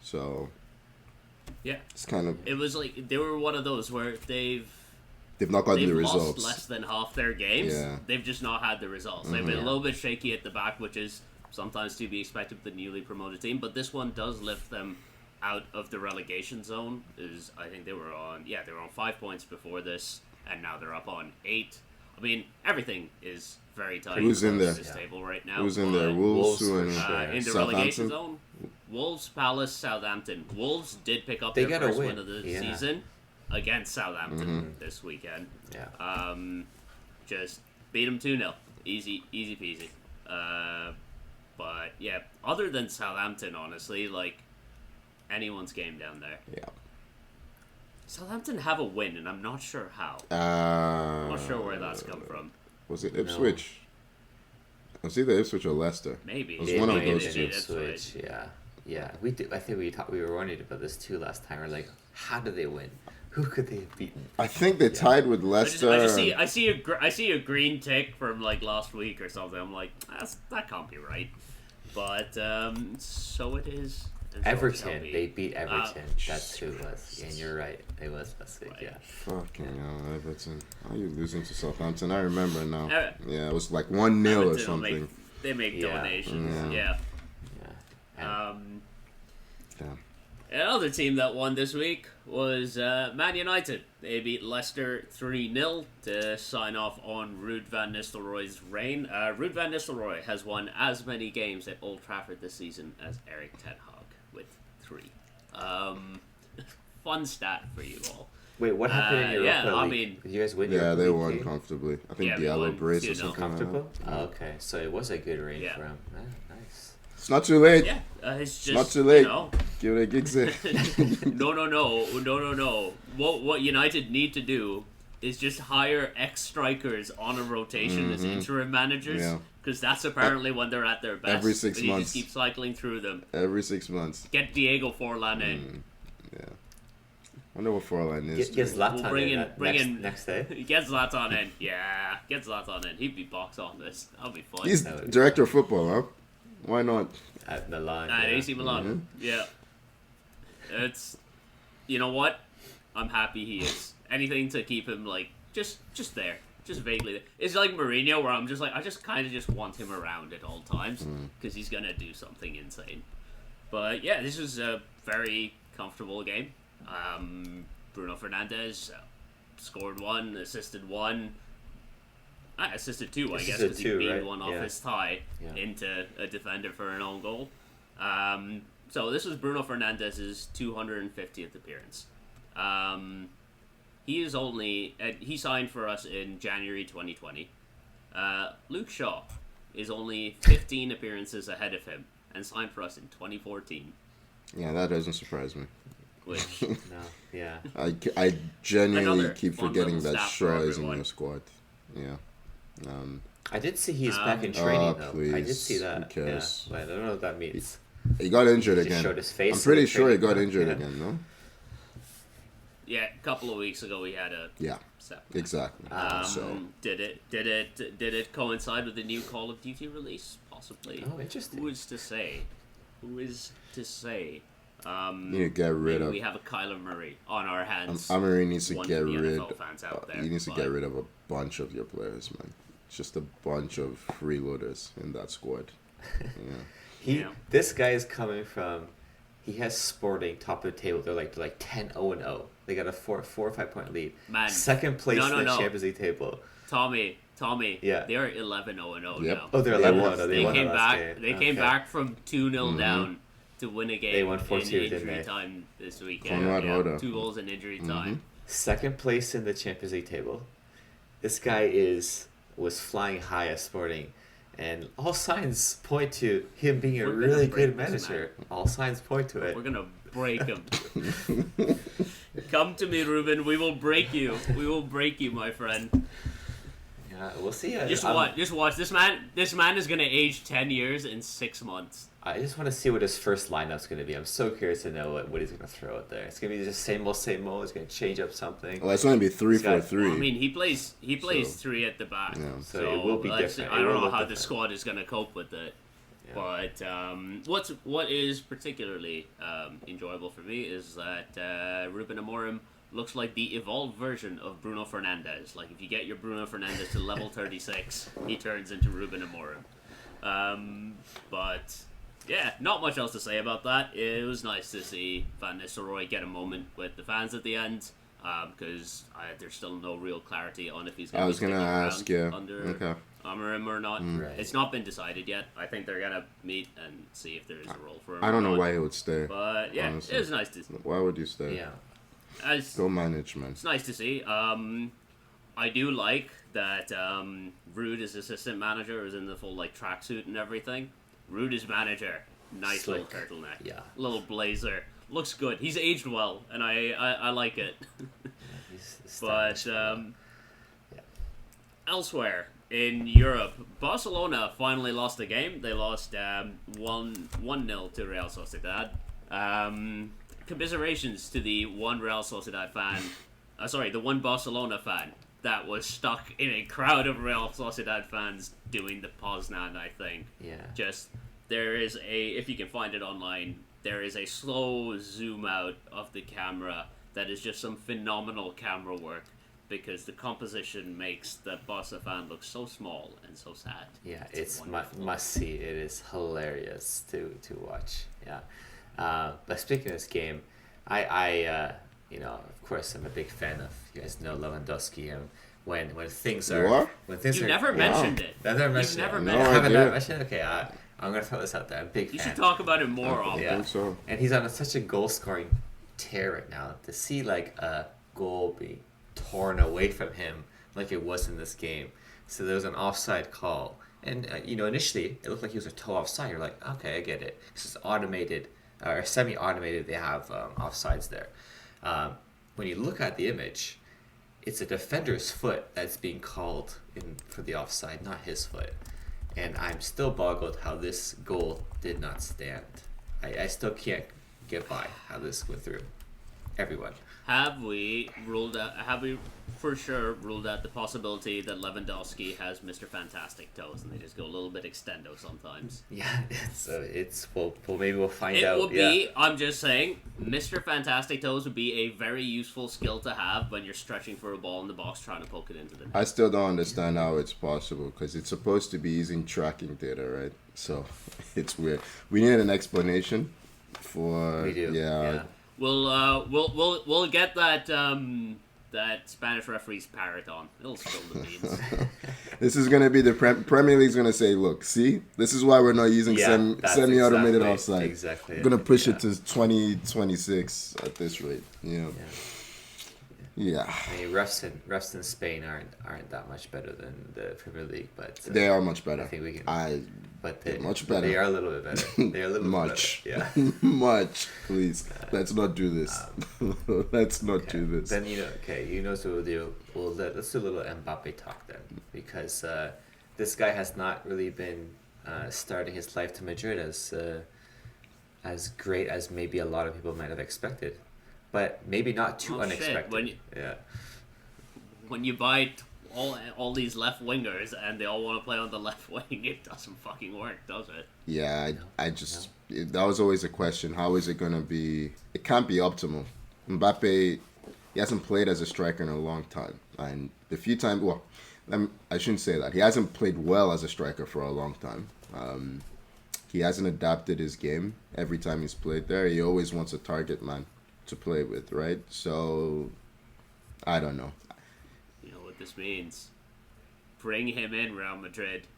[SPEAKER 3] So,
[SPEAKER 1] yeah,
[SPEAKER 3] it's kind of...
[SPEAKER 1] It was like, they were one of those where they've
[SPEAKER 3] not gotten the
[SPEAKER 1] lost
[SPEAKER 3] results.
[SPEAKER 1] less than half their games.
[SPEAKER 3] Yeah.
[SPEAKER 1] They've just not had the results. They've been a little bit shaky at the back, which is sometimes to be expected with the newly promoted team. But this one does lift them out of the relegation zone. I think they were on 5 points before this, and now they're up on 8. I mean, everything is very tight.
[SPEAKER 3] Who's in there?
[SPEAKER 1] This table right now.
[SPEAKER 3] Who's in there? Wolves
[SPEAKER 2] for
[SPEAKER 3] and
[SPEAKER 2] sure.
[SPEAKER 1] In the relegation zone, Wolves, Palace, Southampton. Wolves did pick up their first win of the season against Southampton this weekend.
[SPEAKER 2] Yeah.
[SPEAKER 1] Just beat them 2-0. Easy peasy. But yeah, other than Southampton, honestly, like anyone's game down there.
[SPEAKER 3] Yeah.
[SPEAKER 1] Southampton have a win, and I'm not sure how. I'm not sure where that's come from.
[SPEAKER 3] Was it Ipswich? No. Was either Ipswich or Leicester?
[SPEAKER 1] Maybe.
[SPEAKER 3] It was one of those two.
[SPEAKER 2] Ipswich, yeah. Yeah, we did. I think we were worried about this too last time. We're like, how did they win? Who could they have beaten?
[SPEAKER 3] I think they tied with Leicester.
[SPEAKER 1] I see a green tick from like last week or something. I'm like, that can't be right. But so it is.
[SPEAKER 2] Everton, they beat Everton. That's who it was. And you're right. It was last week, yeah.
[SPEAKER 3] Fucking hell, Everton. Are you losing to Southampton? I remember now. Yeah, it was like 1-0 or something.
[SPEAKER 1] They make donations. Yeah. Another team that won this week was Man United. They beat Leicester 3-0 to sign off on Ruud van Nistelrooy's reign. Ruud van Nistelrooy has won as many games at Old Trafford this season as Erik ten Hag, with 3. Fun stat for you all.
[SPEAKER 2] Wait, what happened in Europa League?
[SPEAKER 1] I mean,
[SPEAKER 2] did you guys win?
[SPEAKER 3] Yeah, they
[SPEAKER 2] League
[SPEAKER 3] won
[SPEAKER 2] game?
[SPEAKER 3] comfortably. I think Diallo brace or something.
[SPEAKER 2] Comfortable? Oh, okay, so it was a good reign for him. Nice.
[SPEAKER 3] It's not too late.
[SPEAKER 1] Yeah, it's just
[SPEAKER 3] not too late.
[SPEAKER 1] You know,
[SPEAKER 3] give it a gig set.
[SPEAKER 1] No. What United need to do is just hire ex-strikers on a rotation as interim managers, because that's apparently when they're at their best.
[SPEAKER 3] Every 6 months.
[SPEAKER 1] You just keep cycling through them.
[SPEAKER 3] Every 6 months.
[SPEAKER 1] Get Diego Forlan in.
[SPEAKER 3] Yeah. I wonder what Forlan is.
[SPEAKER 2] Get Zlatan in next day.
[SPEAKER 1] Get Zlatan in. Yeah, get Zlatan in. He'd be box office. That'll be fun.
[SPEAKER 3] He's director of football, huh? Why not?
[SPEAKER 2] At Milan.
[SPEAKER 1] At AC Milan. Yeah. It's, you know what? I'm happy he is. Anything to keep him like just there, just vaguely there. It's like Mourinho, where I'm just like, I just kind of just want him around at all times because he's gonna do something insane. But yeah, this was a very comfortable game. Bruno Fernandes scored 1, assisted 1. Assisted 2, I guess, because he beat one off his thigh into a defender for an own goal. So this was Bruno Fernandes' 250th appearance. he is only he signed for us in January 2020. Luke Shaw is only 15 appearances ahead of him and signed for us in 2014.
[SPEAKER 3] Yeah, that doesn't surprise me.
[SPEAKER 1] Which
[SPEAKER 2] No, yeah.
[SPEAKER 3] I genuinely
[SPEAKER 1] Another
[SPEAKER 3] keep
[SPEAKER 1] fun
[SPEAKER 3] forgetting
[SPEAKER 1] little
[SPEAKER 3] that
[SPEAKER 1] stat for
[SPEAKER 3] Shaw is in
[SPEAKER 1] everyone.
[SPEAKER 3] your squad. Yeah.
[SPEAKER 2] I did see he's back in training though. I did
[SPEAKER 3] please,
[SPEAKER 2] see that.
[SPEAKER 3] who cares?
[SPEAKER 2] Yeah, but I don't know what that means.
[SPEAKER 3] He got injured
[SPEAKER 2] Just
[SPEAKER 3] again.
[SPEAKER 2] showed his face
[SPEAKER 3] I'm
[SPEAKER 2] in
[SPEAKER 3] pretty
[SPEAKER 2] the
[SPEAKER 3] sure he got
[SPEAKER 2] training
[SPEAKER 3] injured
[SPEAKER 2] camp,
[SPEAKER 3] again, no?
[SPEAKER 1] yeah, a couple of weeks ago we had a
[SPEAKER 3] Yeah,
[SPEAKER 1] setback.
[SPEAKER 3] exactly. So
[SPEAKER 1] Did it coincide with the new Call of Duty release? Possibly.
[SPEAKER 2] Oh, interesting.
[SPEAKER 1] Who is to say? Who is to say?
[SPEAKER 3] you need to get rid
[SPEAKER 1] Maybe
[SPEAKER 3] of.
[SPEAKER 1] we have a Kyler Murray on our hands.
[SPEAKER 3] Amory needs to
[SPEAKER 1] One
[SPEAKER 3] get
[SPEAKER 1] for the
[SPEAKER 3] rid.
[SPEAKER 1] NFL fans out there,
[SPEAKER 3] He needs to
[SPEAKER 1] but-
[SPEAKER 3] get rid of a bunch of your players, man. Just a bunch of freeloaders in that squad. Yeah.
[SPEAKER 1] Yeah.
[SPEAKER 2] This guy is coming from. He has Sporting top of the table. They're like 10-0-0. They got a 4 or 5 point lead.
[SPEAKER 1] Man.
[SPEAKER 2] Second place
[SPEAKER 1] No,
[SPEAKER 2] in the
[SPEAKER 1] no.
[SPEAKER 2] Champions League table.
[SPEAKER 1] Tommy,
[SPEAKER 2] Yeah.
[SPEAKER 1] they are 11-0-0
[SPEAKER 3] Yep.
[SPEAKER 1] now.
[SPEAKER 2] Oh, they're
[SPEAKER 3] They
[SPEAKER 2] 11-0.
[SPEAKER 3] won.
[SPEAKER 1] They
[SPEAKER 2] won
[SPEAKER 1] came
[SPEAKER 2] the last
[SPEAKER 1] back.
[SPEAKER 2] game.
[SPEAKER 1] They came
[SPEAKER 2] Okay.
[SPEAKER 1] back from 2-0 down to win a game.
[SPEAKER 2] They won
[SPEAKER 1] in
[SPEAKER 2] 4-2, didn't
[SPEAKER 1] injury
[SPEAKER 2] they?
[SPEAKER 1] time this weekend.
[SPEAKER 3] Conrad
[SPEAKER 1] Yeah,
[SPEAKER 3] Hoda.
[SPEAKER 1] 2 goals in injury time.
[SPEAKER 2] Second place in the Champions League table. This guy was flying high at Sporting, and all signs point to him being a
[SPEAKER 1] We're gonna
[SPEAKER 2] really
[SPEAKER 1] break
[SPEAKER 2] good
[SPEAKER 1] this
[SPEAKER 2] manager. All signs point to it.
[SPEAKER 1] We're gonna break him. Come to me, Ruben. We will break you. We will break you, my friend.
[SPEAKER 2] Yeah, we'll see.
[SPEAKER 1] Just watch. Just watch. This man is gonna age 10 years in 6 months.
[SPEAKER 2] I just want to see what his first lineup's going to be. I'm so curious to know what he's going to throw out there. It's going to be just same old, same old. It's going to change up something.
[SPEAKER 3] Well, it's going to be 3-4-3.
[SPEAKER 1] I mean, he plays
[SPEAKER 3] So-
[SPEAKER 1] 3 at the back.
[SPEAKER 3] Yeah.
[SPEAKER 2] So it will be
[SPEAKER 1] let's-
[SPEAKER 2] different.
[SPEAKER 1] I
[SPEAKER 2] It
[SPEAKER 1] don't
[SPEAKER 2] will
[SPEAKER 1] know
[SPEAKER 2] look
[SPEAKER 1] how the
[SPEAKER 2] different.
[SPEAKER 1] squad is gonna cope with it.
[SPEAKER 2] Yeah.
[SPEAKER 1] But what is particularly enjoyable for me is that Ruben Amorim looks like the evolved version of Bruno Fernandes. Like if you get your Bruno Fernandes to level 36, he turns into Ruben Amorim. But yeah, not much else to say about that. It was nice to see Van Nistelrooy get a moment with the fans at the end. Because there's still no real clarity on if he's going
[SPEAKER 3] I
[SPEAKER 1] to
[SPEAKER 3] was
[SPEAKER 1] be
[SPEAKER 3] gonna
[SPEAKER 1] sticking
[SPEAKER 3] ask,
[SPEAKER 1] around
[SPEAKER 3] yeah.
[SPEAKER 1] under
[SPEAKER 3] Okay.
[SPEAKER 1] Amorim or not.
[SPEAKER 2] Right.
[SPEAKER 1] It's not been decided yet. I think they're gonna meet and see if there's a role for him.
[SPEAKER 3] I don't
[SPEAKER 1] or
[SPEAKER 3] know
[SPEAKER 1] not.
[SPEAKER 3] why he would stay.
[SPEAKER 1] But yeah,
[SPEAKER 3] honestly.
[SPEAKER 1] it was nice to.
[SPEAKER 3] Why would you stay?
[SPEAKER 2] Yeah.
[SPEAKER 3] Go manage, man.
[SPEAKER 1] It's nice to see. I do like that Ruud is assistant manager, is in the full like tracksuit and everything. Ruud is manager. Nice
[SPEAKER 2] Slick.
[SPEAKER 1] little turtleneck.
[SPEAKER 2] Yeah.
[SPEAKER 1] Little blazer. Looks good. He's aged well, and I like it.
[SPEAKER 2] He's
[SPEAKER 1] But
[SPEAKER 2] stylish. Yeah.
[SPEAKER 1] elsewhere in Europe, Barcelona finally lost a game. They lost 1-0 to Real Sociedad. Commiserations to the one Real Sociedad fan, the one Barcelona fan that was stuck in a crowd of Real Sociedad fans doing the Poznan, I think.
[SPEAKER 2] Yeah.
[SPEAKER 1] Just, there is if you can find it online, there is a slow zoom out of the camera that is just some phenomenal camera work because the composition makes the Barca fan look so small and so sad.
[SPEAKER 2] Yeah, it's
[SPEAKER 1] wonderful.
[SPEAKER 2] must see. It is hilarious to watch. Yeah, but speaking of this game, I of course I'm a big fan of, you guys know, Lewandowski, and when things
[SPEAKER 3] You
[SPEAKER 2] are
[SPEAKER 3] are?
[SPEAKER 2] when things
[SPEAKER 1] You
[SPEAKER 2] are
[SPEAKER 1] never mentioned it.
[SPEAKER 2] I've never mentioned
[SPEAKER 1] never
[SPEAKER 2] it.
[SPEAKER 1] mentioned
[SPEAKER 3] it.
[SPEAKER 2] I haven't
[SPEAKER 3] No, I
[SPEAKER 2] never
[SPEAKER 3] did.
[SPEAKER 2] mentioned it. Okay, I'm gonna throw this out there. I'm a big
[SPEAKER 1] You
[SPEAKER 2] fan.
[SPEAKER 1] should talk about it more often.
[SPEAKER 2] Yeah.
[SPEAKER 3] think so.
[SPEAKER 2] And he's on such a goal scoring tear right now. To see like a goal being torn away from him like it was in this game. So there was an offside call. And, initially it looked like he was a toe offside. You're like, okay, I get it. This is automated, or semi-automated. They have offsides there. When you look at the image, it's a defender's foot that's being called in for the offside, not his foot. And I'm still boggled how this goal did not stand. I still can't get by how this went through. Everyone.
[SPEAKER 1] Have we for sure ruled out the possibility that Lewandowski has Mr. Fantastic toes and they just go a little bit extendo sometimes?
[SPEAKER 2] Yeah, maybe we'll find
[SPEAKER 1] It
[SPEAKER 2] out.
[SPEAKER 1] would be, I'm just saying, Mr. Fantastic toes would be a very useful skill to have when you're stretching for a ball in the box trying to poke it into the net.
[SPEAKER 3] I still don't understand how it's possible because it's supposed to be using tracking data, right? So it's weird. We need an explanation for.
[SPEAKER 2] We do.
[SPEAKER 3] Yeah.
[SPEAKER 1] We'll get that Spanish referee's parrot on. It'll spill the beans.
[SPEAKER 3] This is gonna be the Premier League's gonna say, look, see, this is why we're not using
[SPEAKER 2] That's
[SPEAKER 3] semi-automated
[SPEAKER 2] exactly-
[SPEAKER 3] offside.
[SPEAKER 2] exactly
[SPEAKER 3] We're gonna
[SPEAKER 2] it,
[SPEAKER 3] push
[SPEAKER 2] yeah.
[SPEAKER 3] it to 2026 at this rate. Yeah. Yeah.
[SPEAKER 2] I mean, refs in Spain aren't that much better than the Premier League, but
[SPEAKER 3] They are much better.
[SPEAKER 2] I think we can. But
[SPEAKER 3] they're much better.
[SPEAKER 2] They are a little bit better. They are a little
[SPEAKER 3] much.
[SPEAKER 2] bit better. Yeah.
[SPEAKER 3] Much. Please, let's not do this. Let's not do this.
[SPEAKER 2] Then so we'll do. Let's do a little Mbappe talk then, because this guy has not really been starting his life to Madrid as great as maybe a lot of people might have expected, but maybe not too unexpected.
[SPEAKER 1] When you buy all these left wingers and they all want to play on the left wing, it doesn't fucking work, does it?
[SPEAKER 3] Yeah, that was always a question. How is it gonna be? It can't be optimal. Mbappe, he hasn't played as a striker in a long time, and the few times, I shouldn't say that. He hasn't played well as a striker for a long time. He hasn't adapted his game. Every time he's played there, he always wants a target man to play with, right? So, I don't know.
[SPEAKER 1] You know what this means? Bring him in, Real Madrid.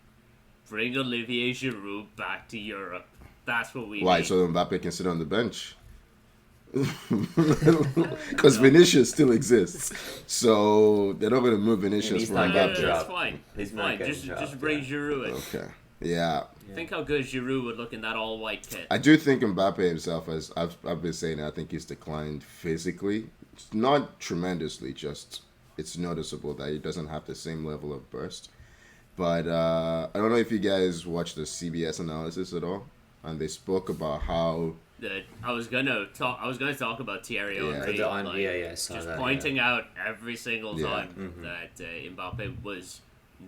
[SPEAKER 1] Bring Olivier Giroud back to Europe. That's what we
[SPEAKER 3] Why?
[SPEAKER 1] need.
[SPEAKER 3] So Mbappe can sit on the bench? Because Vinicius still exists. So, they're not going to move Vinicius for Mbappe.
[SPEAKER 1] That's fine. It's fine. Just bring Giroud in.
[SPEAKER 3] Okay. Yeah.
[SPEAKER 1] Think how good Giroud would look in that all-white kit.
[SPEAKER 3] I do think Mbappe himself, as I've been saying, I think he's declined physically. It's not tremendously, just it's noticeable that he doesn't have the same level of burst. But I don't know if you guys watched the CBS analysis at all, and they spoke about how
[SPEAKER 1] I was gonna talk about Thierry Henry, just pointing out every single time that Mbappe was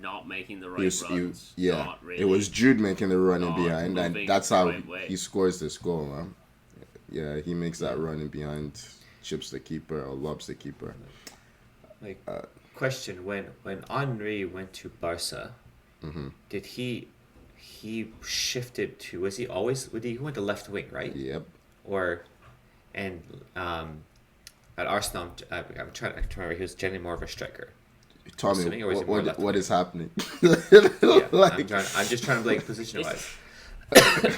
[SPEAKER 1] not making the right runs. Not really.
[SPEAKER 3] It was Jude making the run in behind, and that's how he scores this goal. Huh? Yeah, he makes that run in behind, chips the keeper or lobs the keeper.
[SPEAKER 2] Question: When Henry went to Barca, did he shifted to? Was he always? He went to left wing, right?
[SPEAKER 3] Yep.
[SPEAKER 2] At Arsenal, I'm trying to remember. He was generally more of a striker.
[SPEAKER 3] Tell me what is happening.
[SPEAKER 2] I'm just trying to position wise.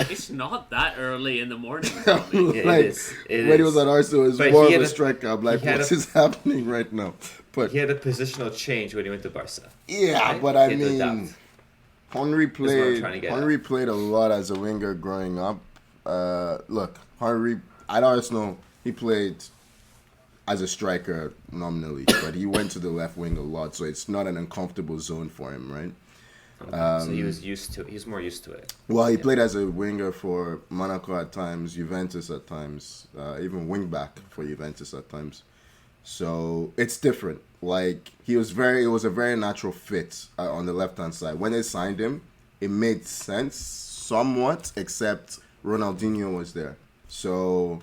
[SPEAKER 1] It's not that early in the morning.
[SPEAKER 3] When he was at Arsenal, he was more of a striker. I'm like, what is happening right now? But
[SPEAKER 2] he had a positional change when he went to Barca.
[SPEAKER 3] Yeah, right? But I mean, Henry played a lot as a winger growing up. Look, Henry at Arsenal, he played as a striker nominally, but he went to the left wing a lot, so it's not an uncomfortable zone for him, right?
[SPEAKER 2] So he was more used to it.
[SPEAKER 3] Well, he played as a winger for Monaco at times, Juventus at times, even wing back for Juventus at times. So it's different. It was a very natural fit on the left hand side. When they signed him, it made sense somewhat, except Ronaldinho was there. So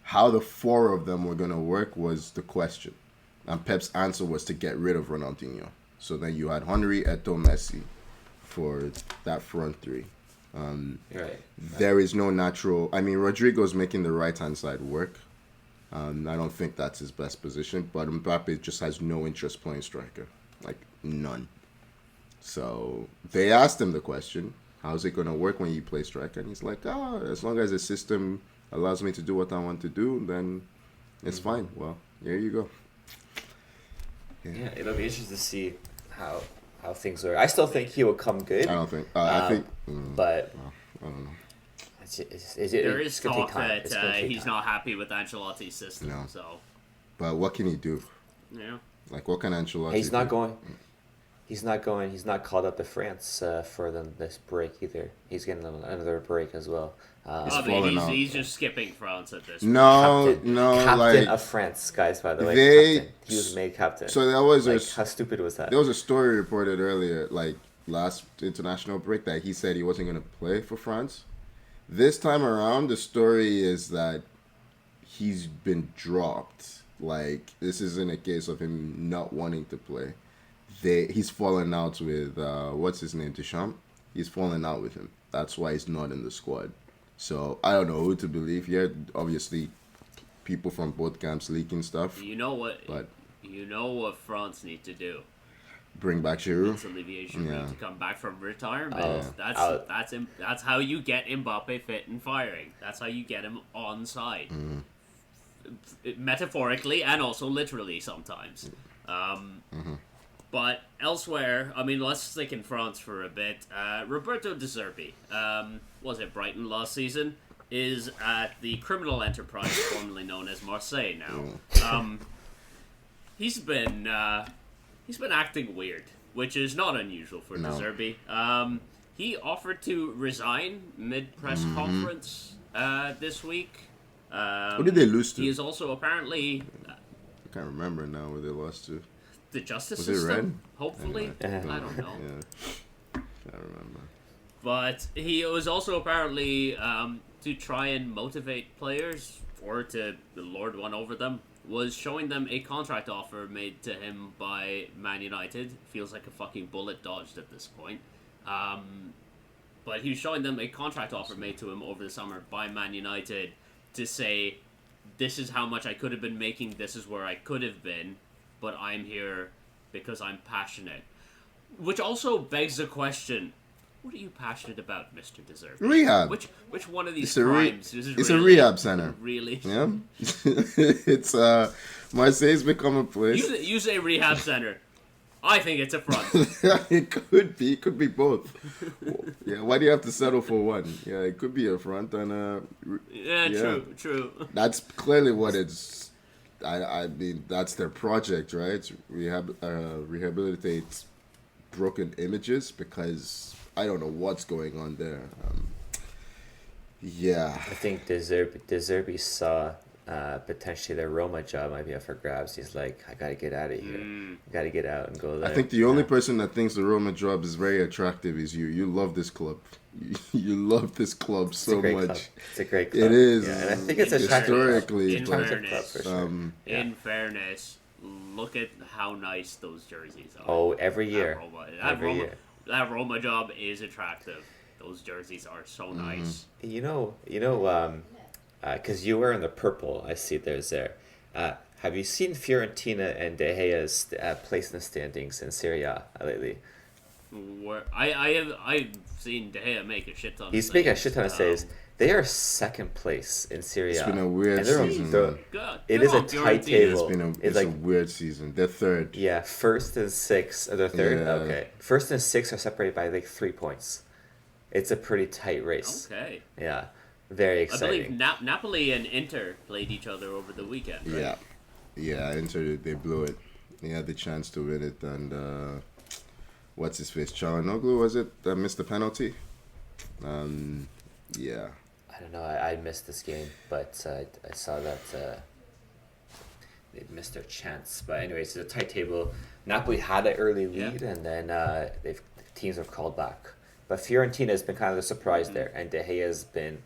[SPEAKER 3] how the four of them were going to work was the question. And Pep's answer was to get rid of Ronaldinho. So then you had Henry, Eto'o, Messi for that front three.
[SPEAKER 2] Right.
[SPEAKER 3] There is no natural... I mean, Rodrigo's making the right-hand side work. I don't think that's his best position, but Mbappe just has no interest playing striker. None. So they asked him the question, how's it going to work when you play striker? And he's like, as long as the system allows me to do what I want to do, then it's fine. Well, here you go.
[SPEAKER 2] Yeah, it'll be interesting to see how things are. I still think he will come good.
[SPEAKER 3] I don't think. But
[SPEAKER 2] I don't know.
[SPEAKER 1] There is talk that he's not happy with Ancelotti's system.
[SPEAKER 3] No.
[SPEAKER 1] So,
[SPEAKER 3] but what can he do?
[SPEAKER 1] Yeah.
[SPEAKER 3] What can Ancelotti?
[SPEAKER 2] He's not going. He's not called up to France for this break either. He's getting another break as well.
[SPEAKER 1] He's just skipping France at this point.
[SPEAKER 2] Captain of France, guys. By the way, he was made captain.
[SPEAKER 3] So that was
[SPEAKER 2] how stupid was that?
[SPEAKER 3] There was a story reported earlier, last international break, that he said he wasn't going to play for France. This time around, the story is that he's been dropped. This isn't a case of him not wanting to play. He's fallen out with what's his name, Deschamps. He's fallen out with him. That's why he's not in the squad. So I don't know who to believe here. Obviously, people from both camps leaking stuff.
[SPEAKER 1] You know what France need to do.
[SPEAKER 3] Bring back Giroud.
[SPEAKER 1] It's Olivier Giroud to come back from retirement. That's how you get Mbappe fit and firing. That's how you get him on side. metaphorically and also literally sometimes. But elsewhere, I mean, let's stick in France for a bit. Roberto De Zerbi, was it Brighton last season, is at the criminal enterprise formerly known as Marseille now. He's been acting weird, which is not unusual for De Zerbi. He offered to resign mid-press conference this week.
[SPEAKER 3] Who did they lose to?
[SPEAKER 1] He is also apparently...
[SPEAKER 3] I can't remember now where they lost to.
[SPEAKER 1] The justice
[SPEAKER 3] Was
[SPEAKER 1] system,
[SPEAKER 3] it Red?
[SPEAKER 1] hopefully. I don't know.
[SPEAKER 3] Yeah. Can't remember.
[SPEAKER 1] But he was also apparently, to try and motivate players, or to lord one over them, was showing them a contract offer made to him by Man United. Feels like a fucking bullet dodged at this point. But he was showing them a contract offer made to him over the summer by Man United to say, this is how much I could have been making, this is where I could have been, but I'm here because I'm passionate. Which also begs the question, what are you passionate about, Mr. De Zerbi?
[SPEAKER 3] Rehab.
[SPEAKER 1] Which one of these crimes is
[SPEAKER 3] it's
[SPEAKER 1] really,
[SPEAKER 3] a rehab center.
[SPEAKER 1] Really?
[SPEAKER 3] Yeah. It's Marseille's become a place.
[SPEAKER 1] You say rehab center. I think it's a front.
[SPEAKER 3] It could be both. Yeah, why do you have to settle for one? Yeah, it could be a front and a...
[SPEAKER 1] Yeah, true.
[SPEAKER 3] That's clearly what it's... I mean, that's their project, right? Rehabilitate broken images, because I don't know what's going on there. Yeah.
[SPEAKER 2] I think De Zerbi saw potentially the Roma job might be up for grabs. He's like, I gotta get out of here. I gotta get out and go there.
[SPEAKER 3] I think the only person that thinks the Roma job is very attractive is you. You love this club. You love this club so much.
[SPEAKER 2] Club. It's a great club.
[SPEAKER 3] It is.
[SPEAKER 2] Yeah, and I think it's
[SPEAKER 3] historically.
[SPEAKER 1] In fairness,
[SPEAKER 2] for sure.
[SPEAKER 1] In fairness, look at how nice those jerseys are.
[SPEAKER 2] Oh, every year.
[SPEAKER 1] That Roma job is attractive. Those jerseys are so nice.
[SPEAKER 2] You know, because you were in the purple, I see there's there. Have you seen Fiorentina and De Gea's place in the standings in Serie A lately?
[SPEAKER 1] Where I've seen De Gea make a shit ton.
[SPEAKER 2] He's making a shit ton of saves. They are second place in Serie A.
[SPEAKER 3] It's been a weird season.
[SPEAKER 2] It is a tight table.
[SPEAKER 3] It's a weird season. They're third.
[SPEAKER 2] Yeah, first and sixth. Or they're third?
[SPEAKER 3] Yeah.
[SPEAKER 2] Okay. First and sixth are separated by like 3 points. It's a pretty tight race.
[SPEAKER 1] Okay.
[SPEAKER 2] Yeah. Very exciting.
[SPEAKER 1] I believe Napoli and Inter played each other over the weekend, right?
[SPEAKER 3] Yeah, Inter, they blew it. They had the chance to win it, and what's his face? Çalhanoğlu, was it, that missed the penalty? Yeah.
[SPEAKER 2] I don't know. I missed this game, but I saw that they'd missed their chance. But anyways, it's a tight table. Napoli had an early lead, and then teams have called back. But Fiorentina has been kind of the surprise there, and De Gea has been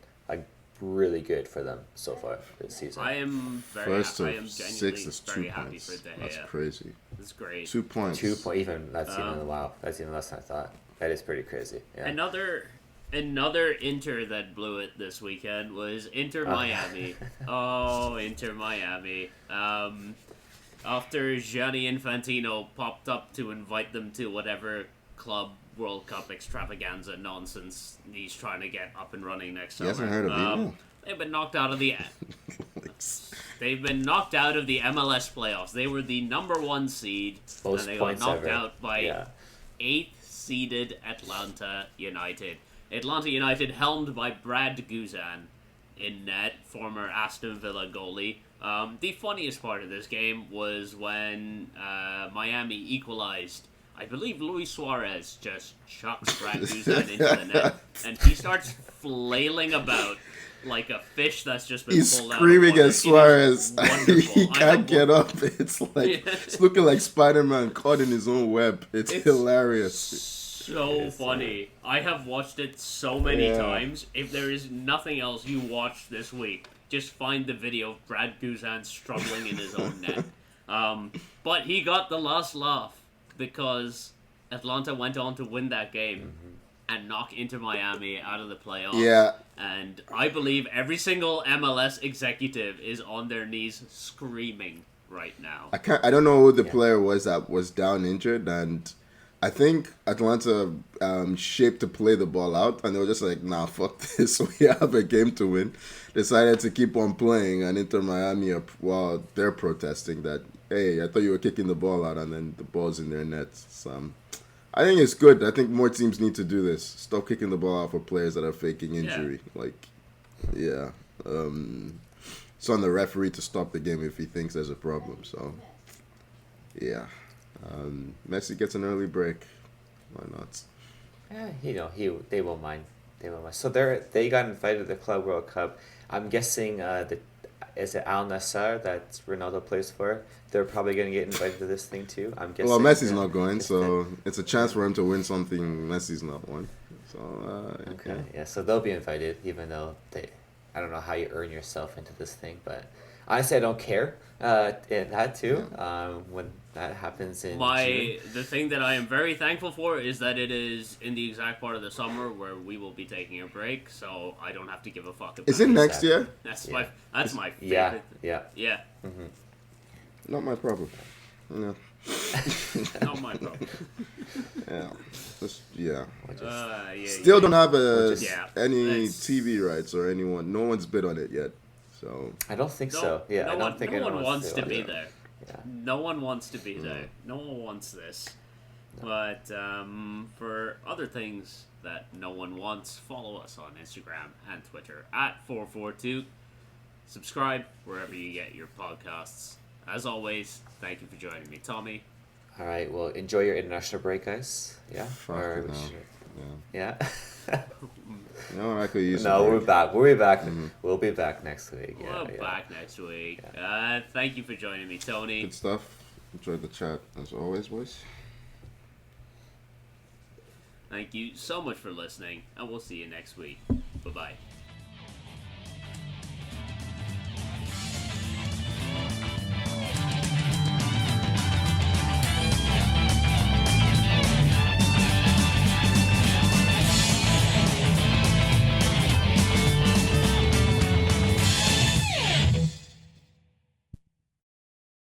[SPEAKER 2] really good for them so far this season.
[SPEAKER 1] I am genuinely
[SPEAKER 3] 6 is 2
[SPEAKER 1] very happy for
[SPEAKER 3] points.
[SPEAKER 1] De Gea.
[SPEAKER 3] That's crazy.
[SPEAKER 1] That's great.
[SPEAKER 3] 2 points.
[SPEAKER 2] Even that's even wow. That's even less than I thought. That is pretty crazy. Yeah.
[SPEAKER 1] Another Inter that blew it this weekend was Inter Miami. Inter Miami. After Gianni Infantino popped up to invite them to whatever club World Cup extravaganza nonsense he's trying to get up and running next summer.
[SPEAKER 3] He hasn't heard of it.
[SPEAKER 1] They've been knocked out of the MLS playoffs. They were the number 1 seed, and they got knocked out by 8th seeded Atlanta United. Atlanta United helmed by Brad Guzan in net, former Aston Villa goalie. The funniest part of this game was when Miami equalized. I believe Luis Suarez just chucks Brad Guzan into the net, and he starts flailing about like a fish that's just been pulled out.
[SPEAKER 3] He's screaming at Suarez. He can't get up. It's like it's looking like Spider-Man caught in his own web. It's hilarious.
[SPEAKER 1] So funny. I have watched it so many times. If there is nothing else you watched this week, just find the video of Brad Guzan struggling in his own net. But he got the last laugh, because Atlanta went on to win that game and knock Inter Miami out of the playoffs. Yeah. And I believe every single MLS executive is on their knees screaming right now.
[SPEAKER 3] I don't know who the player was that was down injured, and I think Atlanta shaped to play the ball out, and they were just like, nah, fuck this. We have a game to win. Decided to keep on playing, and Inter Miami, while they're protesting that, hey, I thought you were kicking the ball out, and then the ball's in their nets. So, I think it's good. I think more teams need to do this. Stop kicking the ball out for players that are faking injury. Yeah. It's on the referee to stop the game if he thinks there's a problem. So, yeah. Messi gets an early break. Why not?
[SPEAKER 2] They won't mind. They won't mind. So they got invited to the Club World Cup. I'm guessing is it Al Nassr that Ronaldo plays for? They're probably going to get invited to this thing too. I'm guessing.
[SPEAKER 3] Well, Messi's not going, so it's a chance for him to win something Messi's not won. So
[SPEAKER 2] okay, yeah. So they'll be invited, even though I don't know how you earn yourself into this thing, but honestly, I don't care. That too. When that happens in June.
[SPEAKER 1] The thing that I am very thankful for is that it is in the exact part of the summer where we will be taking a break, so I don't have to give a fuck about
[SPEAKER 3] Is it next year?
[SPEAKER 1] That's my favorite.
[SPEAKER 2] Yeah.
[SPEAKER 1] Mm-hmm.
[SPEAKER 3] Not my problem. No.
[SPEAKER 1] Not my problem.
[SPEAKER 3] Still don't have any TV rights or anyone. No one's bid on it yet. So
[SPEAKER 2] I don't think so. Yeah, I don't think anyone
[SPEAKER 1] wants to be there. Yeah. No one wants to be there. No one wants this. No. But for other things that no one wants, follow us on Instagram and Twitter at 442. Subscribe wherever you get your podcasts. As always, thank you for joining me, Tommy.
[SPEAKER 2] All right. Well, enjoy your international break, guys. Yeah. Yeah.
[SPEAKER 3] No, I could use.
[SPEAKER 2] No, we're back. We'll be back. Mm-hmm. We'll be back next week.
[SPEAKER 1] Back next week. Yeah. Thank you for joining me, Tony.
[SPEAKER 3] Good stuff. Enjoyed the chat as always, boys.
[SPEAKER 1] Thank you so much for listening, and we'll see you next week. Bye-bye.